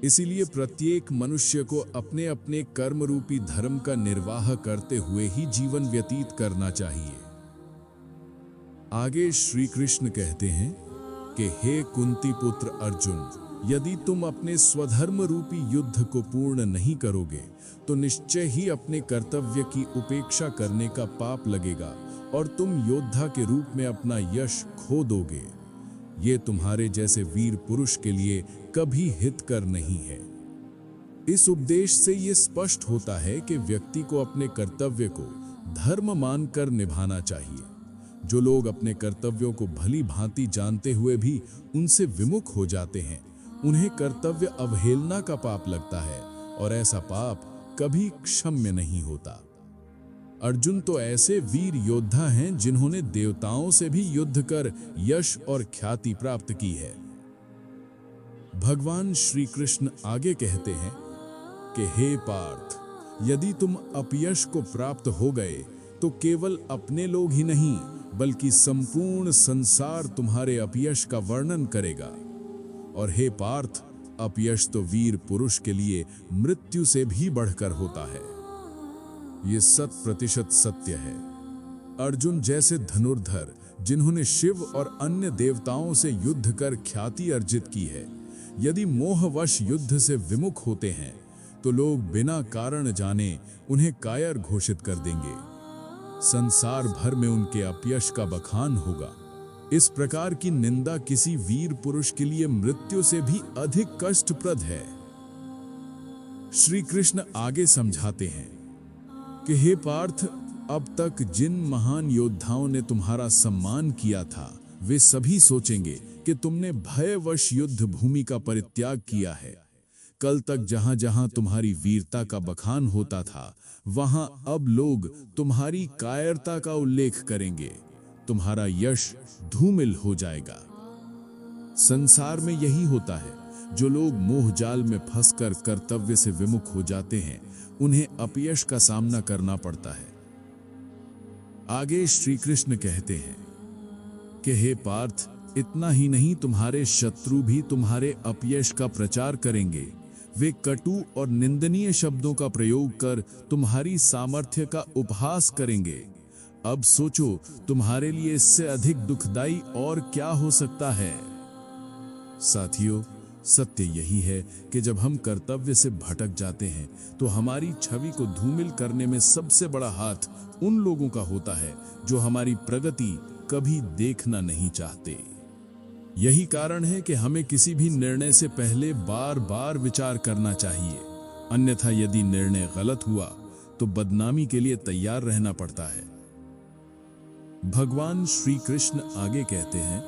इसीलिए प्रत्येक मनुष्य को अपने अपने कर्म रूपी धर्म का निर्वाह करते हुए ही जीवन व्यतीत करना चाहिए। आगे श्री कृष्ण कहते हैं कि हे कुंती पुत्र अर्जुन, यदि तुम अपने स्वधर्म रूपी युद्ध को पूर्ण नहीं करोगे तो निश्चय ही अपने कर्तव्य की उपेक्षा करने का पाप लगेगा और तुम योद्धा के रूप में अपना यश खो दोगे। ये तुम्हारे जैसे वीर पुरुष के लिए कभी हितकर नहीं है। इस उपदेश से ये स्पष्ट होता है कि व्यक्ति को अपने कर्तव्य को धर्म मानकर निभाना चाहिए। जो लोग अपने कर्तव्यों को भली भांति जानते हुए भी उनसे विमुख हो जाते हैं, उन्हें कर्तव्य अवहेलना का पाप लगता है, और ऐसा पाप कभी क्षम्य नहीं होता। अर्जुन तो ऐसे वीर योद्धा हैं जिन्होंने देवताओं से भी युद्ध कर यश और ख्याति प्राप्त की है। भगवान श्री कृष्ण आगे कहते हैं कि हे पार्थ, यदि तुम अपयश को प्राप्त हो गए तो केवल अपने लोग ही नहीं बल्कि संपूर्ण संसार तुम्हारे अपयश का वर्णन करेगा। और हे पार्थ, अपयश तो वीर पुरुष के लिए मृत्यु से भी बढ़कर होता है। ये 100% सत्य है। अर्जुन जैसे धनुर्धर जिन्होंने शिव और अन्य देवताओं से युद्ध कर ख्याति अर्जित की है, यदि मोहवश युद्ध से विमुख होते हैं तो लोग बिना कारण जाने उन्हें कायर घोषित कर देंगे। संसार भर में उनके अपयश का बखान होगा। इस प्रकार की निंदा किसी वीर पुरुष के लिए मृत्यु से भी अधिक कष्टप्रद है। श्री कृष्ण आगे समझाते हैं कि हे पार्थ, अब तक जिन महान योद्धाओं ने तुम्हारा सम्मान किया था, वे सभी सोचेंगे कि तुमने भयवश युद्ध भूमि का परित्याग किया है। कल तक जहां जहां तुम्हारी वीरता का बखान होता था, वहां अब लोग तुम्हारी कायरता का उल्लेख करेंगे। तुम्हारा यश धूमिल हो जाएगा। संसार में यही होता है। जो लोग मोहजाल में फंसकर कर्तव्य से विमुख हो जाते हैं, उन्हें अपयश का सामना करना पड़ता है। आगे श्री कृष्ण कहते हैं कि हे पार्थ, इतना ही नहीं, तुम्हारे शत्रु भी तुम्हारे अपयश का प्रचार करेंगे। वे कटु और निंदनीय शब्दों का प्रयोग कर तुम्हारी सामर्थ्य का उपहास करेंगे। अब सोचो, तुम्हारे लिए इससे अधिक दुखदाई और क्या हो सकता है। साथियों, सत्य यही है कि जब हम कर्तव्य से भटक जाते हैं तो हमारी छवि को धूमिल करने में सबसे बड़ा हाथ उन लोगों का होता है जो हमारी प्रगति कभी देखना नहीं चाहते। यही कारण है कि हमें किसी भी निर्णय से पहले बार बार विचार करना चाहिए, अन्यथा यदि निर्णय गलत हुआ तो बदनामी के लिए तैयार रहना पड़ता है। भगवान श्री कृष्ण आगे कहते हैं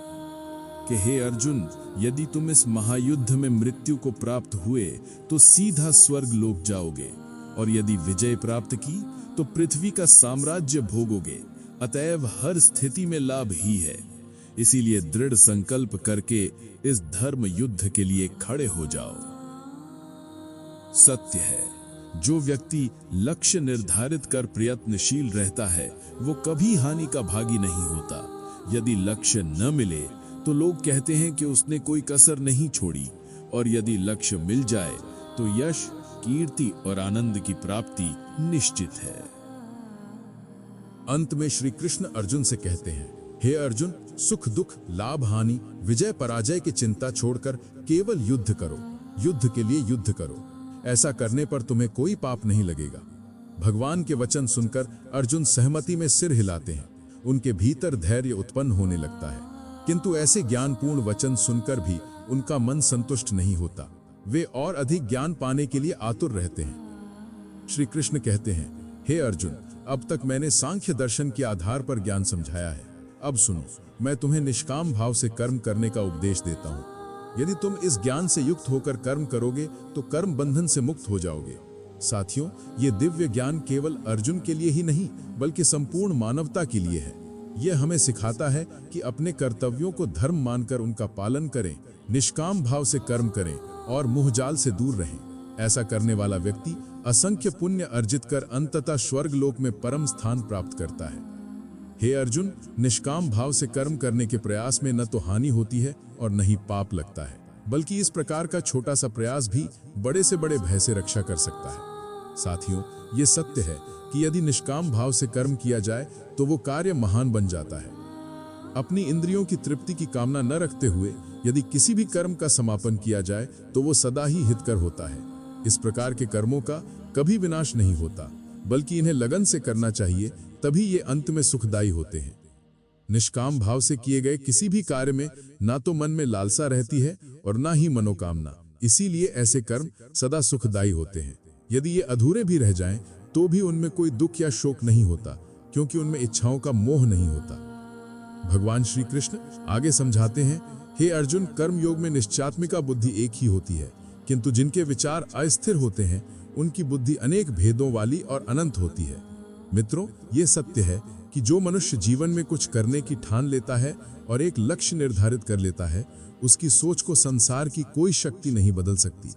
कि हे अर्जुन, यदि तुम इस महायुद्ध में मृत्यु को प्राप्त हुए तो सीधा स्वर्ग लोक जाओगे, और यदि विजय प्राप्त की तो पृथ्वी का साम्राज्य भोगोगे। अतएव हर स्थिति में लाभ ही है। इसीलिए दृढ़ संकल्प करके इस धर्म युद्ध के लिए खड़े हो जाओ। सत्य है, जो व्यक्ति लक्ष्य निर्धारित कर प्रयत्नशील रहता है वो कभी हानि का भागी नहीं होता। यदि लक्ष्य न मिले तो लोग कहते हैं कि उसने कोई कसर नहीं छोड़ी, और यदि लक्ष्य मिल जाए तो यश, कीर्ति और आनंद की प्राप्ति निश्चित है। अंत में श्री कृष्ण अर्जुन से कहते हैं, हे अर्जुन, सुख दुख, लाभ हानि, विजय पराजय की चिंता छोड़कर केवल युद्ध करो। युद्ध के लिए युद्ध करो। ऐसा करने पर तुम्हें कोई पाप नहीं लगेगा। भगवान के वचन सुनकर अर्जुन सहमति में सिर हिलाते हैं। उनके भीतर धैर्य उत्पन्न होने लगता है, किंतु ऐसे ज्ञानपूर्ण वचन सुनकर भी उनका मन संतुष्ट नहीं होता। वे और अधिक ज्ञान पाने के लिए आतुर रहते हैं। श्री कृष्ण कहते हैं, हे अर्जुन, अब तक मैंने सांख्य दर्शन के आधार पर ज्ञान समझाया है। अब सुनो, मैं तुम्हें निष्काम भाव से कर्म करने का उपदेश देता हूँ। यदि तुम इस ज्ञान से युक्त होकर कर्म करोगे तो कर्म बंधन से मुक्त हो जाओगे। साथियों, ये दिव्य ज्ञान केवल अर्जुन के लिए ही नहीं बल्कि संपूर्ण मानवता के लिए है। यह हमें सिखाता है कि अपने कर्तव्यों को धर्म मानकर उनका पालन करें, निष्काम भाव से कर्म करें और मोहजाल से दूर रहें। ऐसा करने वाला व्यक्ति असंख्य पुण्य अर्जित कर अंततः स्वर्ग लोक में परम स्थान प्राप्त करता है। हे अर्जुन, निष्काम भाव से कर्म करने के प्रयास में न तो हानि होती है और न ही पाप लगता है, बल्कि इस प्रकार का छोटा सा प्रयास भी बड़े से बड़े भय से रक्षा कर सकता है। साथियों, ये सत्य है कि यदि निष्काम भाव से कर्म किया जाए तो वो कार्य महान बन जाता है। अपनी इंद्रियों की तृप्ति की कामना न रखते हुए यदि किसी भी कर्म का समापन किया जाए तो वो सदा ही हितकर होता है। इस प्रकार के कर्मों का कभी विनाश नहीं होता, बल्कि इन्हें लगन से करना चाहिए, तभी ये अंत में सुखदायी होते हैं। निष्काम भाव से किए गए किसी भी कार्य में ना तो मन में लालसा रहती है और ना ही मनोकामना। इसीलिए ऐसे कर्म सदा सुखदायी होते हैं। यदि ये अधूरे भी रह जाएं, तो भी उनमें कोई दुख या शोक नहीं होता, क्योंकि उनमें इच्छाओं का मोह नहीं होता। भगवान श्री कृष्ण आगे समझाते हैं, हे अर्जुन, कर्म योग में निश्चात्मिका बुद्धि एक ही होती है, किंतु जिनके विचार अस्थिर होते हैं उनकी बुद्धि अनेक भेदों वाली और अनंत होती है। मित्रों, ये सत्य है कि जो मनुष्य जीवन में कुछ करने की ठान लेता है और एक लक्ष्य निर्धारित कर लेता है, उसकी सोच को संसार की कोई शक्ति नहीं बदल सकती।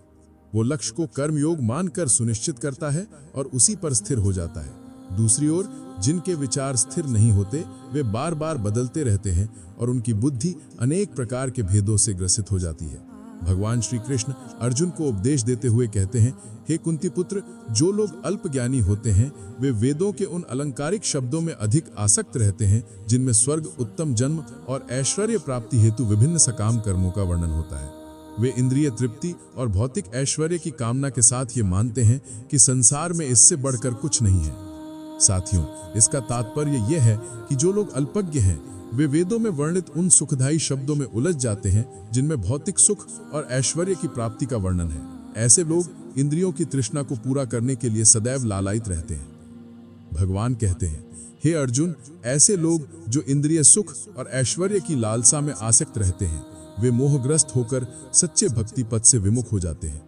वो लक्ष्य को कर्मयोग मानकर सुनिश्चित करता है और उसी पर स्थिर हो जाता है। दूसरी ओर जिनके विचार स्थिर नहीं होते, वे बार बार बदलते रहते हैं और उनकी बुद्धि अनेक प्रकार के भेदों से ग्रसित हो जाती है। भगवान श्री कृष्ण अर्जुन को उपदेश देते हुए कहते हैं, हे कुंती पुत्र, जो लोग अल्प ज्ञानी होते हैं वे वेदों के उन अलंकारिक शब्दों में अधिक आसक्त रहते हैं जिनमें स्वर्ग, उत्तम जन्म और ऐश्वर्य प्राप्ति हेतु विभिन्न सकाम कर्मों का वर्णन होता है। वे इंद्रिय तृप्ति और भौतिक ऐश्वर्य की कामना के साथ ये मानते हैं कि संसार में इससे बढ़कर कुछ नहीं है। साथियों, इसका तात्पर्य यह है कि जो लोग अल्पज्ञ हैं वे वेदों में वर्णित उन सुखदायी शब्दों में उलझ जाते हैं जिनमें भौतिक सुख और ऐश्वर्य की प्राप्ति का वर्णन है। ऐसे लोग इंद्रियों की तृष्णा को पूरा करने के लिए सदैव लालायित रहते हैं। भगवान कहते हैं, हे अर्जुन, ऐसे लोग जो इंद्रिय सुख और ऐश्वर्य की लालसा में आसक्त रहते हैं वे मोहग्रस्त होकर सच्चे भक्ति पथ से विमुख हो जाते हैं।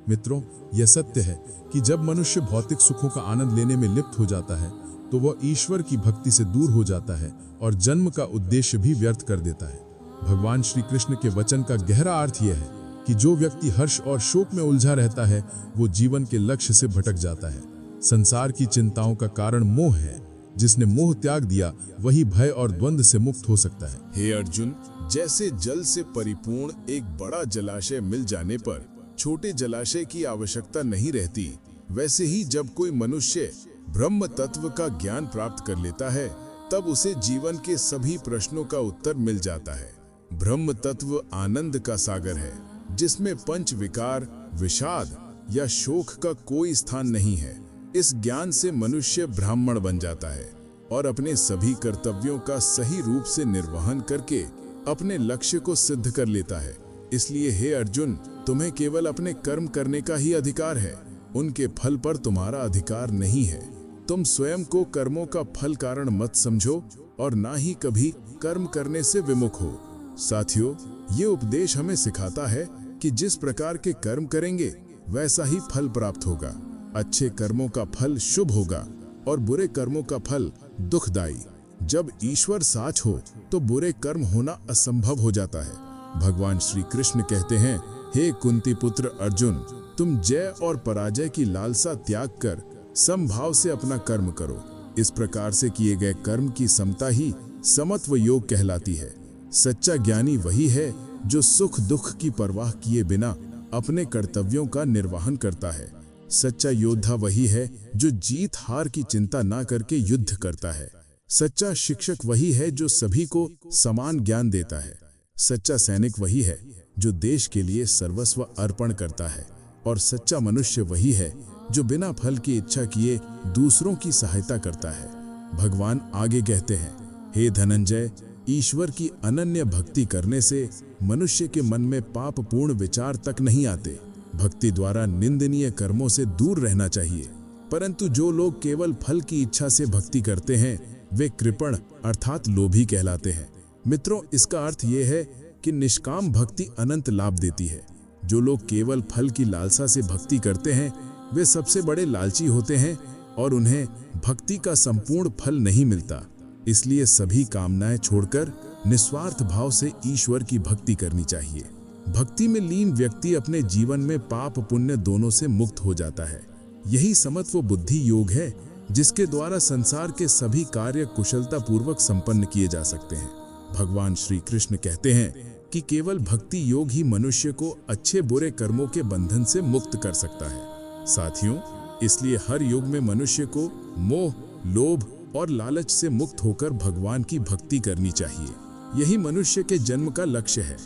मित्रों, यह सत्य है कि जब मनुष्य भौतिक सुखों का आनंद लेने में लिप्त हो जाता है तो वह ईश्वर की भक्ति से दूर हो जाता है और जन्म का उद्देश्य भी व्यर्थ कर देता है। भगवान श्री कृष्ण के वचन का गहरा अर्थ यह है कि जो व्यक्ति हर्ष और शोक में उलझा रहता है वो जीवन के लक्ष्य से भटक जाता है। संसार की चिंताओं का कारण मोह है। जिसने मोह त्याग दिया वही भय और द्वंद्व से मुक्त हो सकता है। हे अर्जुन, जैसे जल से परिपूर्ण एक बड़ा जलाशय मिल जाने पर छोटे जलाशय की आवश्यकता नहीं रहती, वैसे ही जब कोई मनुष्य ब्रह्म तत्व का ज्ञान प्राप्त कर लेता है तब उसे जीवन के सभी प्रश्नों का उत्तर मिल जाता है। ब्रह्म तत्व आनंद का सागर है जिसमें पंच विकार, विषाद या शोक का कोई स्थान नहीं है। इस ज्ञान से मनुष्य ब्राह्मण बन जाता है और अपने सभी कर्तव्यों का सही रूप से निर्वहन करके अपने लक्ष्य को सिद्ध कर लेता है। इसलिए हे अर्जुन, तुम्हें केवल अपने कर्म करने का ही अधिकार है, उनके फल पर तुम्हारा अधिकार नहीं है। तुम स्वयं को कर्मों का फल कारण मत समझो और ना ही कभी कर्म करने से विमुख हो। साथियों, ये उपदेश हमें सिखाता है कि जिस प्रकार के कर्म करेंगे वैसा ही फल प्राप्त होगा। अच्छे कर्मों का फल शुभ होगा और बुरे कर्मों का फल दुखदाई। जब ईश्वर साच हो तो बुरे कर्म होना असंभव हो जाता है। भगवान श्री कृष्ण कहते हैं, हे कुंती पुत्र अर्जुन, तुम जय और पराजय की लालसा त्याग कर समभाव से अपना कर्म करो। इस प्रकार से किए गए कर्म की समता ही समत्व योग कहलाती है। सच्चा ज्ञानी वही है जो सुख दुख की परवाह किए बिना अपने कर्तव्यों का निर्वहन करता है। सच्चा योद्धा वही है जो जीत हार की चिंता ना करके युद्ध करता है। सच्चा शिक्षक वही है जो सभी को समान ज्ञान देता है। सच्चा सैनिक वही है जो देश के लिए सर्वस्व अर्पण करता है। और सच्चा मनुष्य वही है जो बिना फल की इच्छा किए दूसरों की सहायता करता है। भगवान आगे कहते हैं, हे धनंजय, ईश्वर की अनन्य भक्ति करने से मनुष्य के मन में पाप पूर्ण विचार तक नहीं आते। भक्ति द्वारा निंदनीय कर्मों से दूर रहना चाहिए। परंतु जो लोग केवल फल की इच्छा से भक्ति करते हैं वे कृपण अर्थात लोभी कहलाते हैं। मित्रों, इसका अर्थ ये है कि निष्काम भक्ति अनंत लाभ देती है। जो लोग केवल फल की लालसा से भक्ति करते हैं वे सबसे बड़े लालची होते हैं और उन्हें भक्ति का संपूर्ण फल नहीं मिलता। इसलिए सभी कामनाएं छोड़कर निस्वार्थ भाव से ईश्वर की भक्ति करनी चाहिए। भक्ति में लीन व्यक्ति अपने जीवन में पाप पुण्य दोनों से मुक्त हो जाता है। यही समत्व बुद्धि योग है जिसके द्वारा संसार के सभी कार्य कुशलता पूर्वक संपन्न किए जा सकते हैं। भगवान श्री कृष्ण कहते हैं कि केवल भक्ति योग ही मनुष्य को अच्छे बुरे कर्मों के बंधन से मुक्त कर सकता है। साथियों, इसलिए हर युग में मनुष्य को मोह, लोभ और लालच से मुक्त होकर भगवान की भक्ति करनी चाहिए। यही मनुष्य के जन्म का लक्ष्य है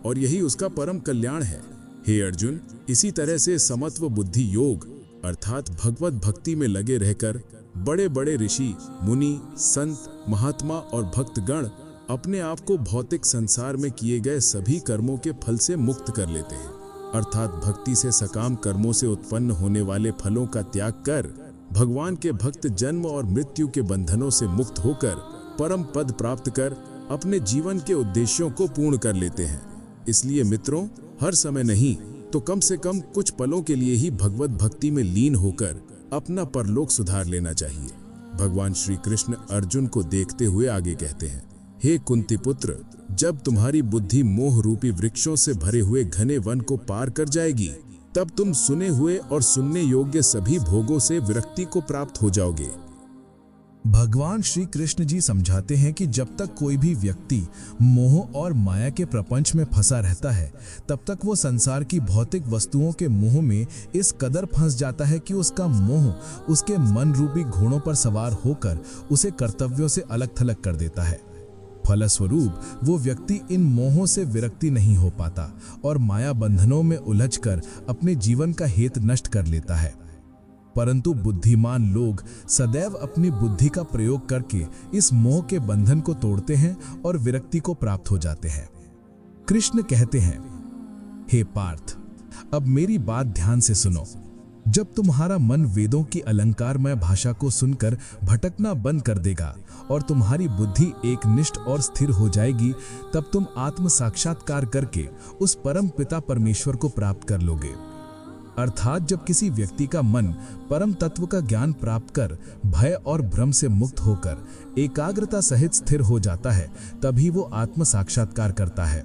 और यही उसका परम कल्याण है। हे अर्जुन, इसी तरह से समत्व बुद्धि योग अर्थात भगवत भक्ति में लगे रहकर बड़े बड़े ऋषि, मुनि, संत, महात्मा और भक्तगण अपने आप को भौतिक संसार में किए गए सभी कर्मों के फल से मुक्त कर लेते हैं। अर्थात भक्ति से सकाम कर्मों से उत्पन्न होने वाले फलों का त्याग कर भगवान के भक्त जन्म और मृत्यु के बंधनों से मुक्त होकर परम पद प्राप्त कर अपने जीवन के उद्देश्यों को पूर्ण कर लेते हैं। इसलिए मित्रों, हर समय नहीं तो कम से कम कुछ पलों के लिए ही भगवत भक्ति में लीन होकर अपना परलोक सुधार लेना चाहिए। भगवान श्री कृष्ण अर्जुन को देखते हुए आगे कहते हैं, हे कुंती पुत्र, जब तुम्हारी बुद्धि मोह रूपी वृक्षों से भरे हुए घने वन को पार कर जाएगी तब तुम सुने हुए और सुनने योग्य सभी भोगों से विरक्ति को प्राप्त हो जाओगे। भगवान श्री कृष्ण जी समझाते हैं कि जब तक कोई भी व्यक्ति मोह और माया के प्रपंच में फंसा रहता है, तब तक वो संसार की भौतिक वस्तुओं के मोह में इस कदर फंस जाता है कि उसका मोह उसके मन रूपी घोड़ों पर सवार होकर उसे कर्तव्यों से अलग थलग कर देता है। फलस्वरूप वो व्यक्ति इन मोहों से विरक्ति नहीं हो पाता और माया बंधनों में उलझकर अपने जीवन का हेत नष्ट कर लेता है। परंतु बुद्धिमान लोग सदैव अपनी बुद्धि का प्रयोग करके इस मोह के बंधन को तोड़ते हैं और विरक्ति को प्राप्त हो जाते हैं। कृष्ण कहते हैं, हे पार्थ, अब मेरी बात ध्यान से सुनो। जब तुम्हारा मन वेदों की अलंकारमय भाषा को सुनकर भटकना बंद कर देगा और तुम्हारी बुद्धि एकनिष्ठ और स्थिर हो जाएगी, तब तुम आत्म साक्षात्कार करके उस परम पिता परमेश्वर को प्राप्त कर लोगे। अर्थात जब किसी व्यक्ति का मन परम तत्व का ज्ञान प्राप्त कर भय और भ्रम से मुक्त होकर एकाग्रता सहित स्थिर हो जाता है, तभी वो आत्म साक्षात्कार करता है।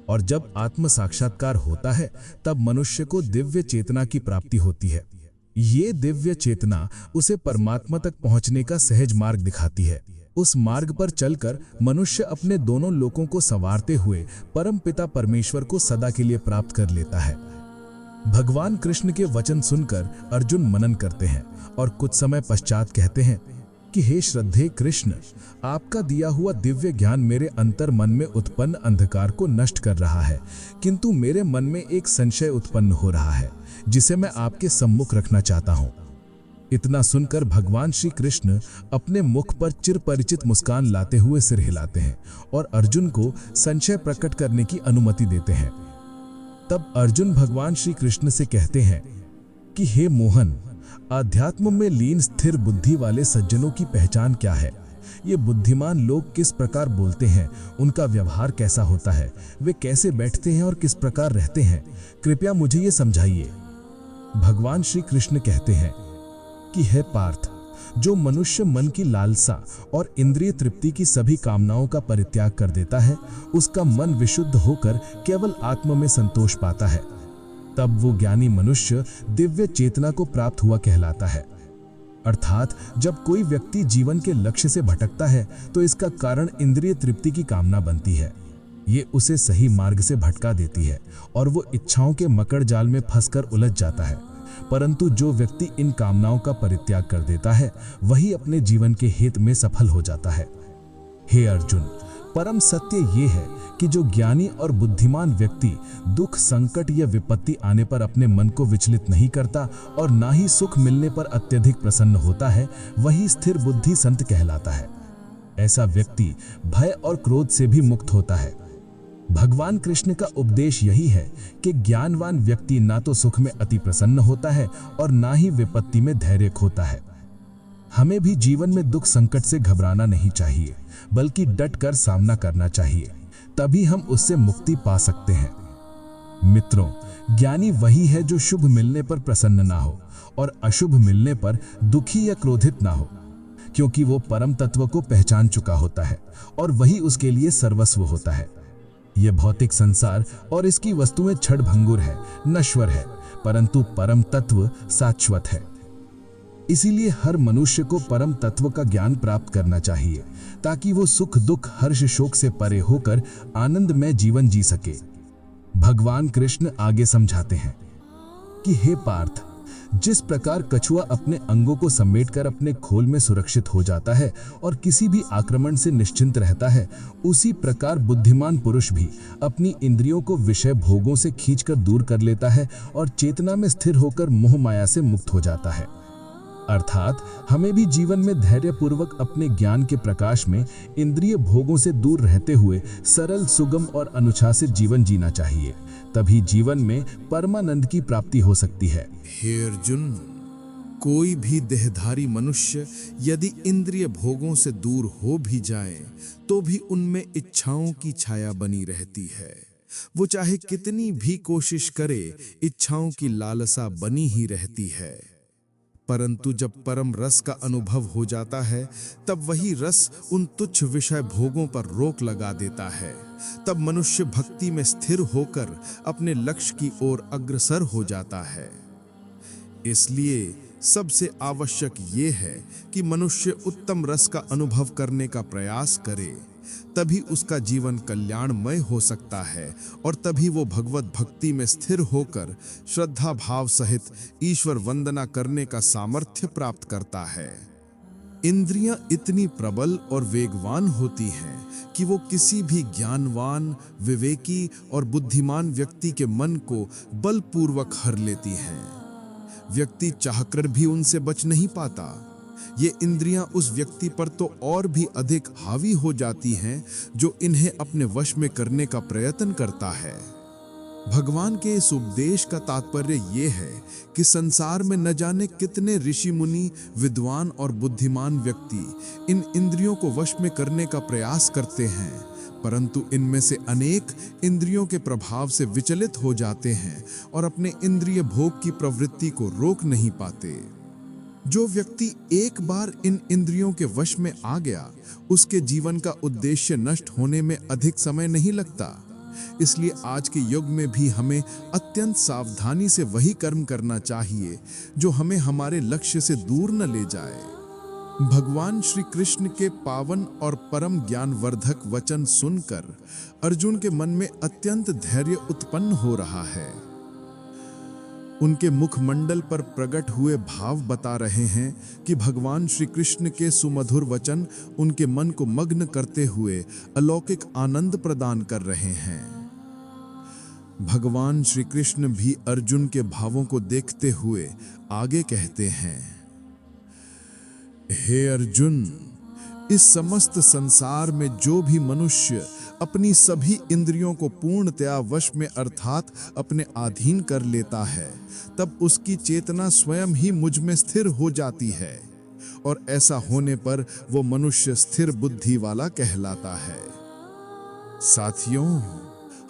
और जब आत्म साक्षात्कार होता है, तब मनुष्य को दिव्य चेतना की प्राप्ति होती है। ये दिव्य चेतना उसे परमात्मा तक पहुंचने का सहज मार्ग दिखाती है। उस मार्ग पर चलकर मनुष्य अपने दोनों लोकों को संवारते हुए परम पिता परमेश्वर को सदा के लिए प्राप्त कर लेता है। भगवान कृष्ण के वचन सुनकर अर्जुन मनन करते हैं और कुछ समय पश्चात कहते हैं कि हे श्रद्धेय कृष्ण, आपका दिया हुआ दिव्य ज्ञान मेरे अंतर मन में उत्पन्न अंधकार को नष्ट कर रहा है, किंतु मेरे मन में एक संशय उत्पन्न हो रहा है जिसे मैं आपके सम्मुख रखना चाहता हूँ। इतना सुनकर भगवान श्री कृष्ण अपने मुख पर चिरपरिचित मुस्कान लाते हुए सिर हिलाते हैं और अर्जुन को संशय प्रकट करने की अनुमति देते हैं। तब अर्जुन भगवान श्री कृष्ण से कहते हैं कि हे मोहन, आध्यात्म में लीन स्थिर बुद्धि वाले सज्जनों की पहचान क्या है? ये बुद्धिमान लोग किस प्रकार बोलते हैं, उनका व्यवहार कैसा होता है, वे कैसे बैठते हैं और किस प्रकार रहते हैं? कृपया मुझे ये समझाइए। भगवान श्री कृष्ण कहते हैं कि हे पार्थ, जो मनुष्य मन की लालसा और इंद्रिय तृप्ति की सभी कामनाओं का परित्याग कर देता है, उसका मन विशुद्ध होकर केवल आत्मा में संतोष पाता है। तब वो ज्ञानी मनुष्य दिव्य चेतना को प्राप्त हुआ कहलाता है। अर्थात जब कोई व्यक्ति जीवन के लक्ष्य से भटकता है, तो इसका कारण इंद्रिय तृप्ति की कामना बनती है। ये उसे सही मार्ग से भटका देती है और वो इच्छाओं के मकड़ जाल में फंसकर उलझ जाता है। परंतु जो व्यक्ति इन कामनाओं का परित्याग कर देता है, वही अपने जीवन के हित में सफल हो जाता है। हे अर्जुन, परम सत्य ये है कि जो ज्ञानी और बुद्धिमान व्यक्ति दुख, संकट या विपत्ति आने पर अपने मन को विचलित नहीं करता और ना ही सुख मिलने पर अत्यधिक प्रसन्न होता है, वही स्थिर बुद्धि संत कहलाता है। ऐसा व्यक्ति भय और क्रोध से भी मुक्त होता है। भगवान कृष्ण का उपदेश यही है कि ज्ञानवान व्यक्ति ना तो सुख में अति प्रसन्न होता है और ना ही विपत्ति में धैर्य खोता है। हमें भी जीवन में दुख संकट से घबराना नहीं चाहिए, बल्कि डट कर सामना करना चाहिए, तभी हम उससे मुक्ति पा सकते हैं। मित्रों, ज्ञानी वही है जो शुभ मिलने पर प्रसन्न ना हो और अशुभ मिलने पर दुखी या क्रोधित ना हो, क्योंकि वो परम तत्व को पहचान चुका होता है और वही उसके लिए सर्वस्व होता है। यह भौतिक संसार और इसकी वस्तुएं क्षणभंगुर है, नश्वर है, परंतु परम तत्व शाश्वत है। इसीलिए हर मनुष्य को परम तत्व का ज्ञान प्राप्त करना चाहिए, ताकि वो सुख दुख हर्ष शोक से परे होकर आनंदमय जीवन जी सके। भगवान कृष्ण आगे समझाते हैं कि हे पार्थ, जिस प्रकार कछुआ अपने अंगों को समेटकर अपने खोल में सुरक्षित हो जाता है और किसी भी आक्रमण से निश्चिंत रहता है, उसी प्रकार बुद्धिमान पुरुष भी अपनी इंद्रियों को विषय भोगों से खींचकर दूर कर लेता है और चेतना में स्थिर होकर मोह माया से मुक्त हो जाता है। अर्थात हमें भी जीवन में धैर्यपूर्वक अपने ज्ञान के प्रकाश में इंद्रिय भोगों से दूर रहते हुए सरल, सुगम और अनुशासित जीवन जीना चाहिए। तभी जीवन में परमानंद की प्राप्ति हो सकती है। हे अर्जुन, कोई भी देहधारी मनुष्य यदि इंद्रिय भोगों से दूर हो भी जाए, तो भी उनमें इच्छाओं की छाया बनी रहती है। वो चाहे कितनी भी कोशिश करे, इच्छाओं की लालसा बनी ही रहती है। परंतु जब परम रस का अनुभव हो जाता है, तब वही रस उन तुच्छ विषय भोगों पर रोक लगा देता है। तब मनुष्य भक्ति में स्थिर होकर अपने लक्ष्य की ओर अग्रसर हो जाता है। इसलिए सबसे आवश्यक ये है कि मनुष्य उत्तम रस का अनुभव करने का प्रयास करे, तभी उसका जीवन कल्याणमय हो सकता है और तभी वो भगवत भक्ति में स्थिर होकर श्रद्धा भाव सहित ईश्वर वंदना करने का सामर्थ्य प्राप्त करता है। इंद्रियां इतनी प्रबल और वेगवान होती हैं कि वो किसी भी ज्ञानवान, विवेकी और बुद्धिमान व्यक्ति के मन को बलपूर्वक हर लेती हैं। व्यक्ति चाहकर भी उनसे बच नहीं पाता। ये इंद्रियां उस व्यक्ति पर तो और भी अधिक हावी हो जाती हैं जो इन्हें अपने वश में करने का प्रयत्न करता है। भगवान के इस उपदेश का तात्पर्य ये है कि संसार में न जाने कितने ऋषि मुनि, विद्वान और बुद्धिमान व्यक्ति इन इंद्रियों को वश में करने का प्रयास करते हैं, परंतु इनमें से अनेक इंद्रियों के प्रभाव से विचलित हो जाते हैं और अपने इंद्रिय भोग की प्रवृत्ति को रोक नहीं पाते। जो व्यक्ति एक बार इन इंद्रियों के वश में आ गया, उसके जीवन का उद्देश्य नष्ट होने में अधिक समय नहीं लगता। इसलिए आज के युग में भी हमें अत्यंत सावधानी से वही कर्म करना चाहिए जो हमें हमारे लक्ष्य से दूर न ले जाए। भगवान श्री कृष्ण के पावन और परम ज्ञानवर्धक वचन सुनकर अर्जुन के मन में अत्यंत धैर्य उत्पन्न हो रहा है। उनके मुखमंडल पर प्रकट हुए भाव बता रहे हैं कि भगवान श्री कृष्ण के सुमधुर वचन उनके मन को मग्न करते हुए अलौकिक आनंद प्रदान कर रहे हैं। भगवान श्री कृष्ण भी अर्जुन के भावों को देखते हुए आगे कहते हैं, हे अर्जुन, इस समस्त संसार में जो भी मनुष्य अपनी सभी इंद्रियों को पूर्णतया वश में अर्थात अपने अधीन कर लेता है, तब उसकी चेतना स्वयं ही मुझ में स्थिर हो जाती है और ऐसा होने पर वो मनुष्य स्थिर बुद्धि वाला कहलाता है। साथियों,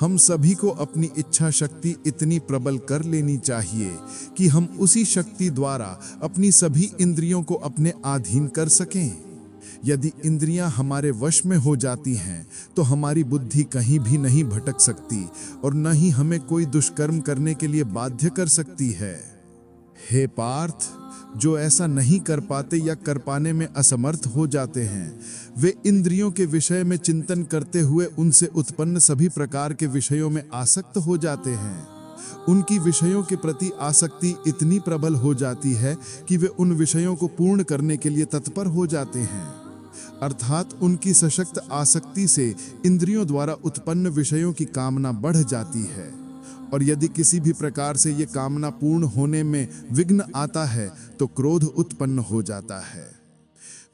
हम सभी को अपनी इच्छा शक्ति इतनी प्रबल कर लेनी चाहिए कि हम उसी शक्ति द्वारा अपनी सभी इंद्रियों को अपने अधीन कर सकें। यदि इंद्रियां हमारे वश में हो जाती हैं तो हमारी बुद्धि कहीं भी नहीं भटक सकती और न ही हमें कोई दुष्कर्म करने के लिए बाध्य कर सकती है। हे पार्थ, जो ऐसा नहीं कर पाते या कर पाने में असमर्थ हो जाते हैं, वे इंद्रियों के विषय में चिंतन करते हुए उनसे उत्पन्न सभी प्रकार के विषयों में आसक्त हो जाते हैं। उनकी विषयों के प्रति आसक्ति इतनी प्रबल हो जाती है कि वे उन विषयों को पूर्ण करने के लिए तत्पर हो जाते हैं, अर्थात उनकी सशक्त आसक्ति से इंद्रियों द्वारा उत्पन्न विषयों की कामना बढ़ जाती है और यदि किसी भी प्रकार से ये कामना पूर्ण होने में विघ्न आता है तो क्रोध उत्पन्न हो जाता है।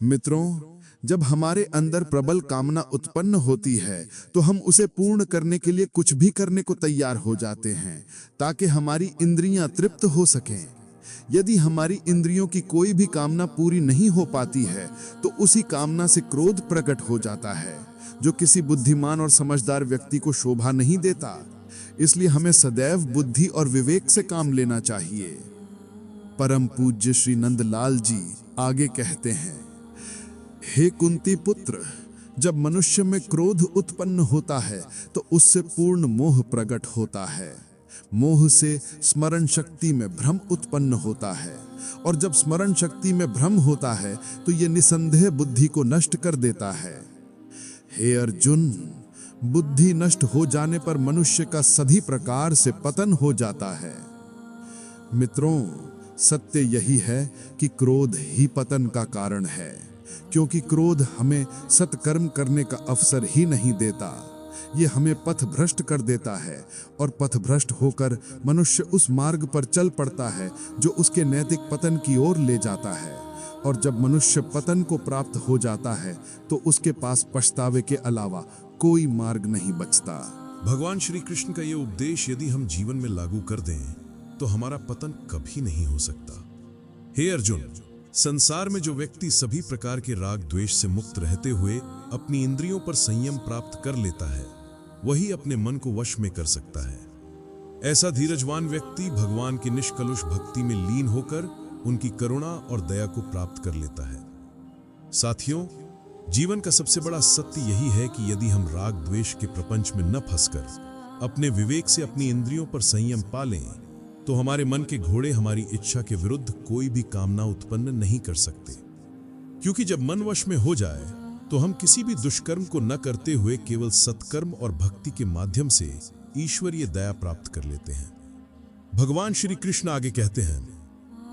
मित्रों, जब हमारे अंदर प्रबल कामना उत्पन्न होती है तो हम उसे पूर्ण करने के लिए कुछ भी करने को तैयार हो जाते हैं ताकि हमारी इंद्रियां तृप्त हो सकें। यदि हमारी इंद्रियों की कोई भी कामना पूरी नहीं हो पाती है तो उसी कामना से क्रोध प्रकट हो जाता है, जो किसी बुद्धिमान और समझदार व्यक्ति को शोभा नहीं देता। इसलिए हमें सदैव बुद्धि और विवेक से काम लेना चाहिए। परम पूज्य श्री नंदलाल जी आगे कहते हैं, हे कुंती पुत्र, जब मनुष्य में क्रोध उत्पन्न होता है तो उससे पूर्ण मोह प्रकट होता है। मोह से स्मरण शक्ति में भ्रम उत्पन्न होता है और जब स्मरण शक्ति में भ्रम होता है तो यह निसंदेह बुद्धि को नष्ट कर देता है। हे अर्जुन, बुद्धि नष्ट हो जाने पर मनुष्य का सभी प्रकार से पतन हो जाता है। मित्रों, सत्य यही है कि क्रोध ही पतन का कारण है, क्योंकि क्रोध हमें सत्कर्म करने का अवसर ही नहीं देता। ये हमें पथ भ्रष्ट कर देता है और पथ भ्रष्ट होकर मनुष्य उस मार्ग पर चल पड़ता है जो उसके नैतिक पतन की ओर ले जाता है। और जब मनुष्य पतन को प्राप्त हो जाता है तो उसके पास पछतावे के अलावा कोई मार्ग नहीं बचता। भगवान श्री कृष्ण का ये उपदेश यदि हम जीवन में लागू कर दें तो हमारा पतन कभी नहीं हो सकता। हे अर्जुन, संसार में जो व्यक्ति सभी प्रकार के राग द्वेष से मुक्त रहते हुए अपनी इंद्रियों पर संयम प्राप्त कर लेता है, वही अपने मन को वश में कर सकता है। ऐसा धीरजवान व्यक्ति भगवान की निष्कलुष भक्ति में लीन होकर उनकी करुणा और दया को प्राप्त कर लेता है। साथियों, जीवन का सबसे बड़ा सत्य यही है कि यदि हम राग द्वेष के प्रपंच में न फंसकर अपने विवेक से अपनी इंद्रियों पर संयम पालें तो हमारे मन के घोड़े हमारी इच्छा के विरुद्ध कोई भी कामना उत्पन्न नहीं कर सकते। क्योंकि जब मन वश में हो जाए तो हम किसी भी दुष्कर्म को न करते हुए केवल सत्कर्म और भक्ति के माध्यम से ईश्वरीय दया प्राप्त कर लेते हैं। भगवान श्री कृष्ण आगे कहते हैं,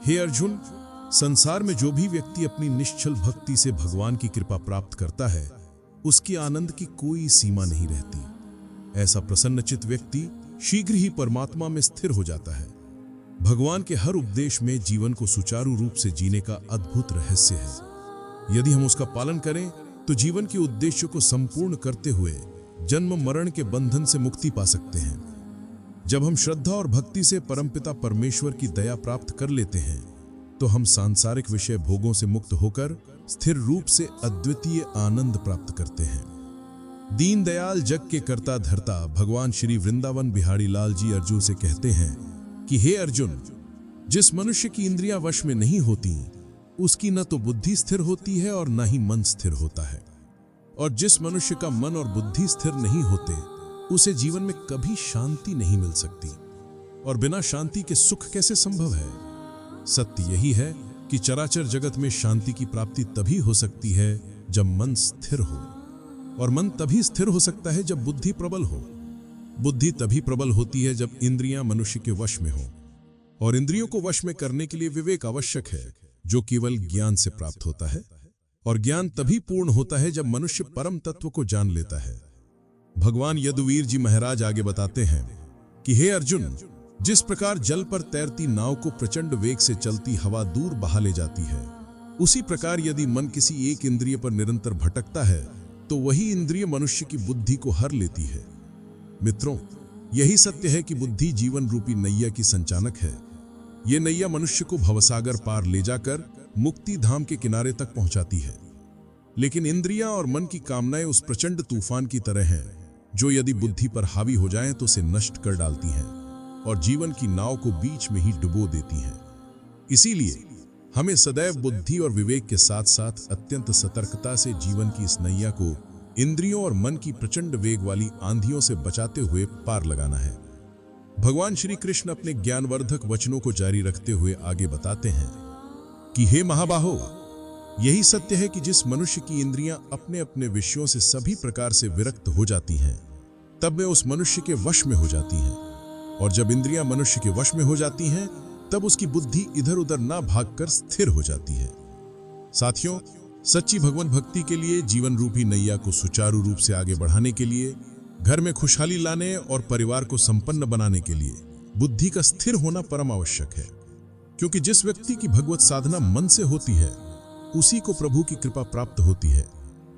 हे अर्जुन, संसार में जो भी व्यक्ति अपनी निश्चल भक्ति से भगवान की कृपा प्राप्त करता है, उसके आनंद की कोई सीमा नहीं रहती। ऐसा प्रसन्नचित्त व्यक्ति शीघ्र ही परमात्मा में स्थिर हो जाता है। भगवान के हर उपदेश में जीवन को सुचारू रूप से जीने का अद्भुत रहस्य है। यदि हम उसका पालन करें तो जीवन के उद्देश्य को संपूर्ण करते हुए जन्म मरण के बंधन से मुक्ति पा सकते हैं। जब हम श्रद्धा और भक्ति से परमपिता परमेश्वर की दया प्राप्त कर लेते हैं तो हम सांसारिक विषय भोगों से मुक्त होकर स्थिर रूप से अद्वितीय आनंद प्राप्त करते हैं। दीनदयाल जग के कर्ता धर्ता भगवान श्री वृंदावन बिहारी लाल जी अर्जुन से कहते हैं कि हे अर्जुन, जिस मनुष्य की इंद्रियां वश में नहीं होती, उसकी न तो बुद्धि स्थिर होती है और न ही मन स्थिर होता है। और जिस मनुष्य का मन और बुद्धि स्थिर नहीं होते, उसे जीवन में कभी शांति नहीं मिल सकती। और बिना शांति के सुख कैसे संभव है? सत्य यही है कि चराचर जगत में शांति की प्राप्ति तभी हो सकती है जब मन स्थिर हो, और मन तभी स्थिर हो सकता है जब बुद्धि प्रबल हो। बुद्धि तभी प्रबल होती है जब इंद्रियां मनुष्य के वश में हो, और इंद्रियों को वश में करने के लिए विवेक आवश्यक है, जो केवल ज्ञान से प्राप्त होता है। और ज्ञान तभी पूर्ण होता है जब मनुष्य परम तत्व को जान लेता है। भगवान यदुवीर जी महाराज आगे बताते हैं कि हे अर्जुन, जिस प्रकार जल पर तैरती नाव को प्रचंड वेग से चलती हवा दूर बहा ले जाती है, उसी प्रकार यदि मन किसी एक इंद्रिय पर निरंतर भटकता है तो वही इंद्रिय मनुष्य की बुद्धि को हर लेती है। मित्रों, यही सत्य है कि बुद्धि जीवन रूपी नैया की संचालक है। ये नैया मनुष्य को भवसागर पार ले जाकर मुक्ति धाम के किनारे तक पहुंचाती है। लेकिन इंद्रियां और मन की कामनाएं उस प्रचंड तूफान की तरह हैं, जो यदि बुद्धि पर हावी हो जाएं तो उसे नष्ट कर डालती हैं और जीवन की नाव को बीच में ही डुबो देती हैं। इसीलिए हमें सदैव बुद्धि और विवेक के साथ साथ अत्यंत सतर्कता से जीवन की इस नैया को इंद्रियों और मन की प्रचंड वेग वाली आंधियों से बचाते हुए पार लगाना है। भगवान श्री कृष्ण अपने ज्ञानवर्धक वचनों को जारी रखते हुए आगे बताते हैं कि हे महाबाहो, यही सत्य है कि जिस मनुष्य की इंद्रियां अपने अपने विषयों से सभी प्रकार से विरक्त हो जाती हैं, तब वे उस मनुष्य के वश में हो जाती हैं। और जब इंद्रियां मनुष्य के वश में हो जाती हैं, तब उसकी बुद्धि इधर उधर ना भागकर स्थिर हो जाती है। साथियों, सच्ची भगवान भक्ति के लिए, जीवन रूपी नैया को सुचारू रूप से आगे बढ़ाने के लिए, घर में खुशहाली लाने और परिवार को संपन्न बनाने के लिए बुद्धि का स्थिर होना परम आवश्यक है। क्योंकि जिस व्यक्ति की भगवत साधना मन से होती है, उसी को प्रभु की कृपा प्राप्त होती है।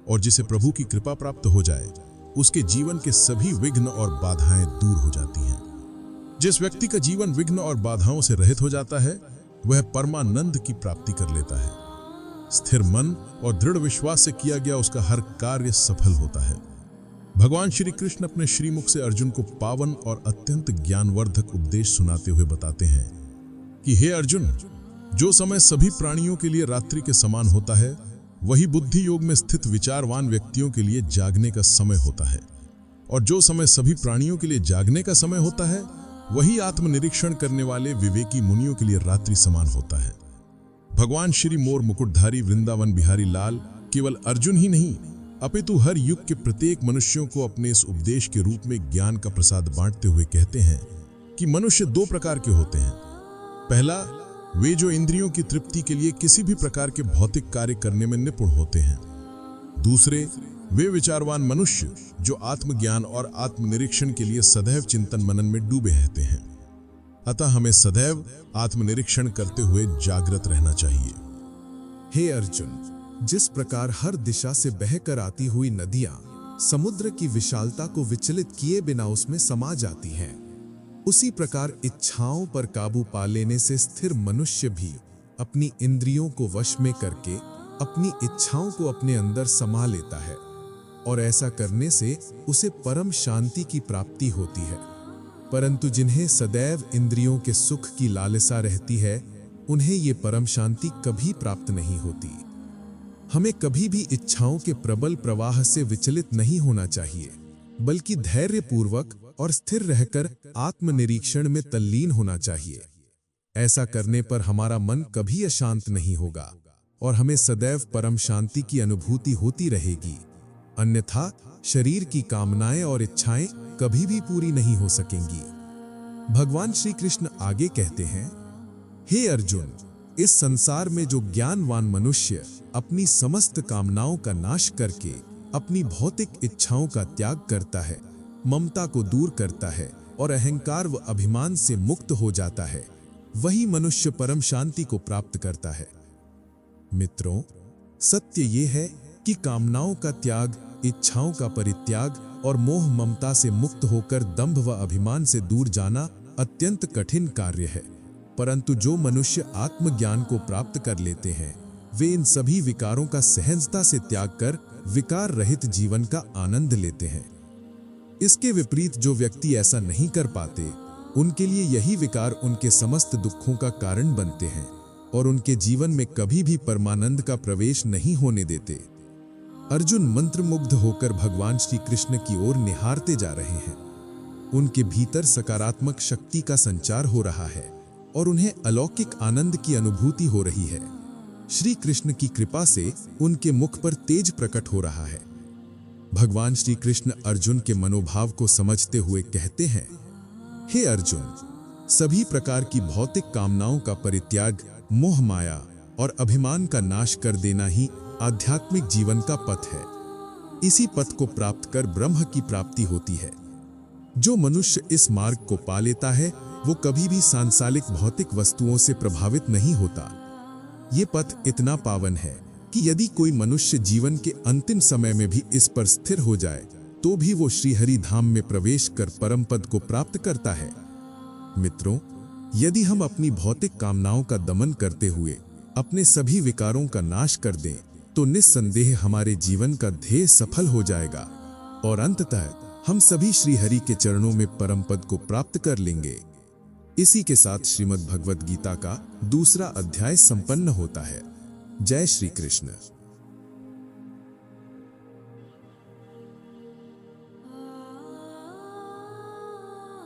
और जिसे प्रभु की कृपा प्राप्त हो जाए, उसके जीवन के सभी विघ्न और बाधाएं दूर हो जाती हैं। जिस व्यक्ति का जीवन विघ्न और बाधाओं से रहित हो जाता है, वह परमानंद की प्राप्ति कर लेता है। स्थिर मन और दृढ़ विश्वास से किया गया उसका हर कार्य सफल होता है। भगवान श्री कृष्ण अपने श्रीमुख से अर्जुन को पावन और अत्यंत ज्ञानवर्धक उपदेश सुनाते हुए बताते हैं कि हे अर्जुन, जो समय सभी प्राणियों के लिए रात्रि के समान होता है, वही बुद्धि योग में स्थित विचारवान व्यक्तियों के लिए जागने का समय होता है। और जो समय सभी प्राणियों के लिए जागने का समय होता है, वही आत्मनिरीक्षण करने वाले विवेकी मुनियों के लिए रात्रि समान होता है। भगवान श्री मोर मुकुटधारी वृंदावन बिहारी लाल केवल अर्जुन ही नहीं, अपितु हर युग के प्रत्येक मनुष्यों को अपने इस उपदेश के रूप में ज्ञान का प्रसाद बांटते हुए कहते हैं कि मनुष्य दो प्रकार के होते हैं। पहला, वे जो इंद्रियों की तृप्ति के लिए किसी भी प्रकार के भौतिक कार्य करने में निपुण होते हैं। दूसरे, वे विचारवान मनुष्य जो आत्मज्ञान और आत्मनिरीक्षण के लिए सदैव चिंतन मनन में डूबे रहते हैं। अतः हमें सदैव आत्मनिरीक्षण करते हुए जागृत रहना चाहिए। हे अर्जुन, जिस प्रकार हर दिशा से बहकर आती हुई नदियां समुद्र की विशालता को विचलित किए बिना उसमें समा जाती हैं, उसी प्रकार इच्छाओं पर काबू पा लेने से स्थिर मनुष्य भी अपनी इंद्रियों को वश में करके अपनी इच्छाओं को अपने अंदर समा लेता है। और ऐसा करने से उसे परम शांति की प्राप्ति होती है। परंतु जिन्हें सदैव इंद्रियों के सुख की लालसा रहती है, उन्हें ये परम शांति कभी प्राप्त नहीं होती। हमें कभी भी इच्छाओं के प्रबल प्रवाह से विचलित नहीं होना चाहिए, बल्कि धैर्यपूर्वक और स्थिर रहकर आत्मनिरीक्षण में तल्लीन होना चाहिए। ऐसा करने पर हमारा मन कभी अशांत नहीं होगा और हमें सदैव परम शांति की अनुभूति होती रहेगी। अन्यथा शरीर की कामनाएं और इच्छाएं कभी भी पूरी नहीं हो सकेंगी। भगवान श्री कृष्ण आगे कहते हैं, हे अर्जुन, इस संसार में जो ज्ञानवान मनुष्य अपनी समस्त कामनाओं का नाश करके अपनी भौतिक इच्छाओं का त्याग करता है, ममता को दूर करता है और अहंकार व अभिमान से मुक्त हो जाता है, वही मनुष्य परम शांति को प्राप्त करता है। मित्रों, सत्य ये है कि कामनाओं का त्याग, इच्छाओं का परित्याग और मोह ममता से मुक्त होकर दंभ व अभिमान से दूर जाना अत्यंत कठिन कार्य है। परंतु जो मनुष्य आत्मज्ञान को प्राप्त कर लेते हैं, वे इन सभी विकारों का सहजता से त्याग कर विकार रहित जीवन का आनंद लेते हैं। इसके विपरीत जो व्यक्ति ऐसा नहीं कर पाते, उनके लिए यही विकार उनके समस्त दुखों का कारण बनते हैं और उनके जीवन में कभी भी परमानंद का प्रवेश नहीं होने देते। अर्जुन मंत्रमुग्ध होकर भगवान श्री कृष्ण की ओर निहारते जा रहे हैं। उनके भीतर सकारात्मक शक्ति का संचार हो रहा है और उन्हें अलौकिक आनंद की अनुभूति हो रही है। श्री कृष्ण की कृपा से उनके मुख पर तेज प्रकट हो रहा है। भगवान श्री कृष्ण अर्जुन के मनोभाव को समझते हुए कहते हैं, हे अर्जुन, सभी प्रकार की भौतिक कामनाओं का परित्याग, मोह माया और अभिमान का नाश कर देना ही आध्यात्मिक जीवन का पथ है। इसी पथ को प्राप्त कर ब्रह्म की प्राप्ति होती है। जो मनुष्य इस मार्ग को पा लेता है, वो कभी भी सांसारिक भौतिक वस्तुओं से प्रभावित नहीं होता। ये पथ इतना पावन है कि यदि कोई मनुष्य जीवन के अंतिम समय में भी इस पर स्थिर हो जाए, तो भी वो श्रीहरि धाम में प्रवेश कर परम पद को प्राप्त करता है। मित्रों, यदि हम अपनी भौतिक कामनाओं का दमन करते हुए अपने सभी विकारों का नाश कर दें, तो निस्संदेह हमारे जीवन का ध्येय सफल हो जाएगा और अंततः हम सभी श्रीहरि के चरणों में परम पद को प्राप्त कर लेंगे। इसी के साथ श्रीमद् भगवद गीता का दूसरा अध्याय संपन्न होता है। जय श्री कृष्ण।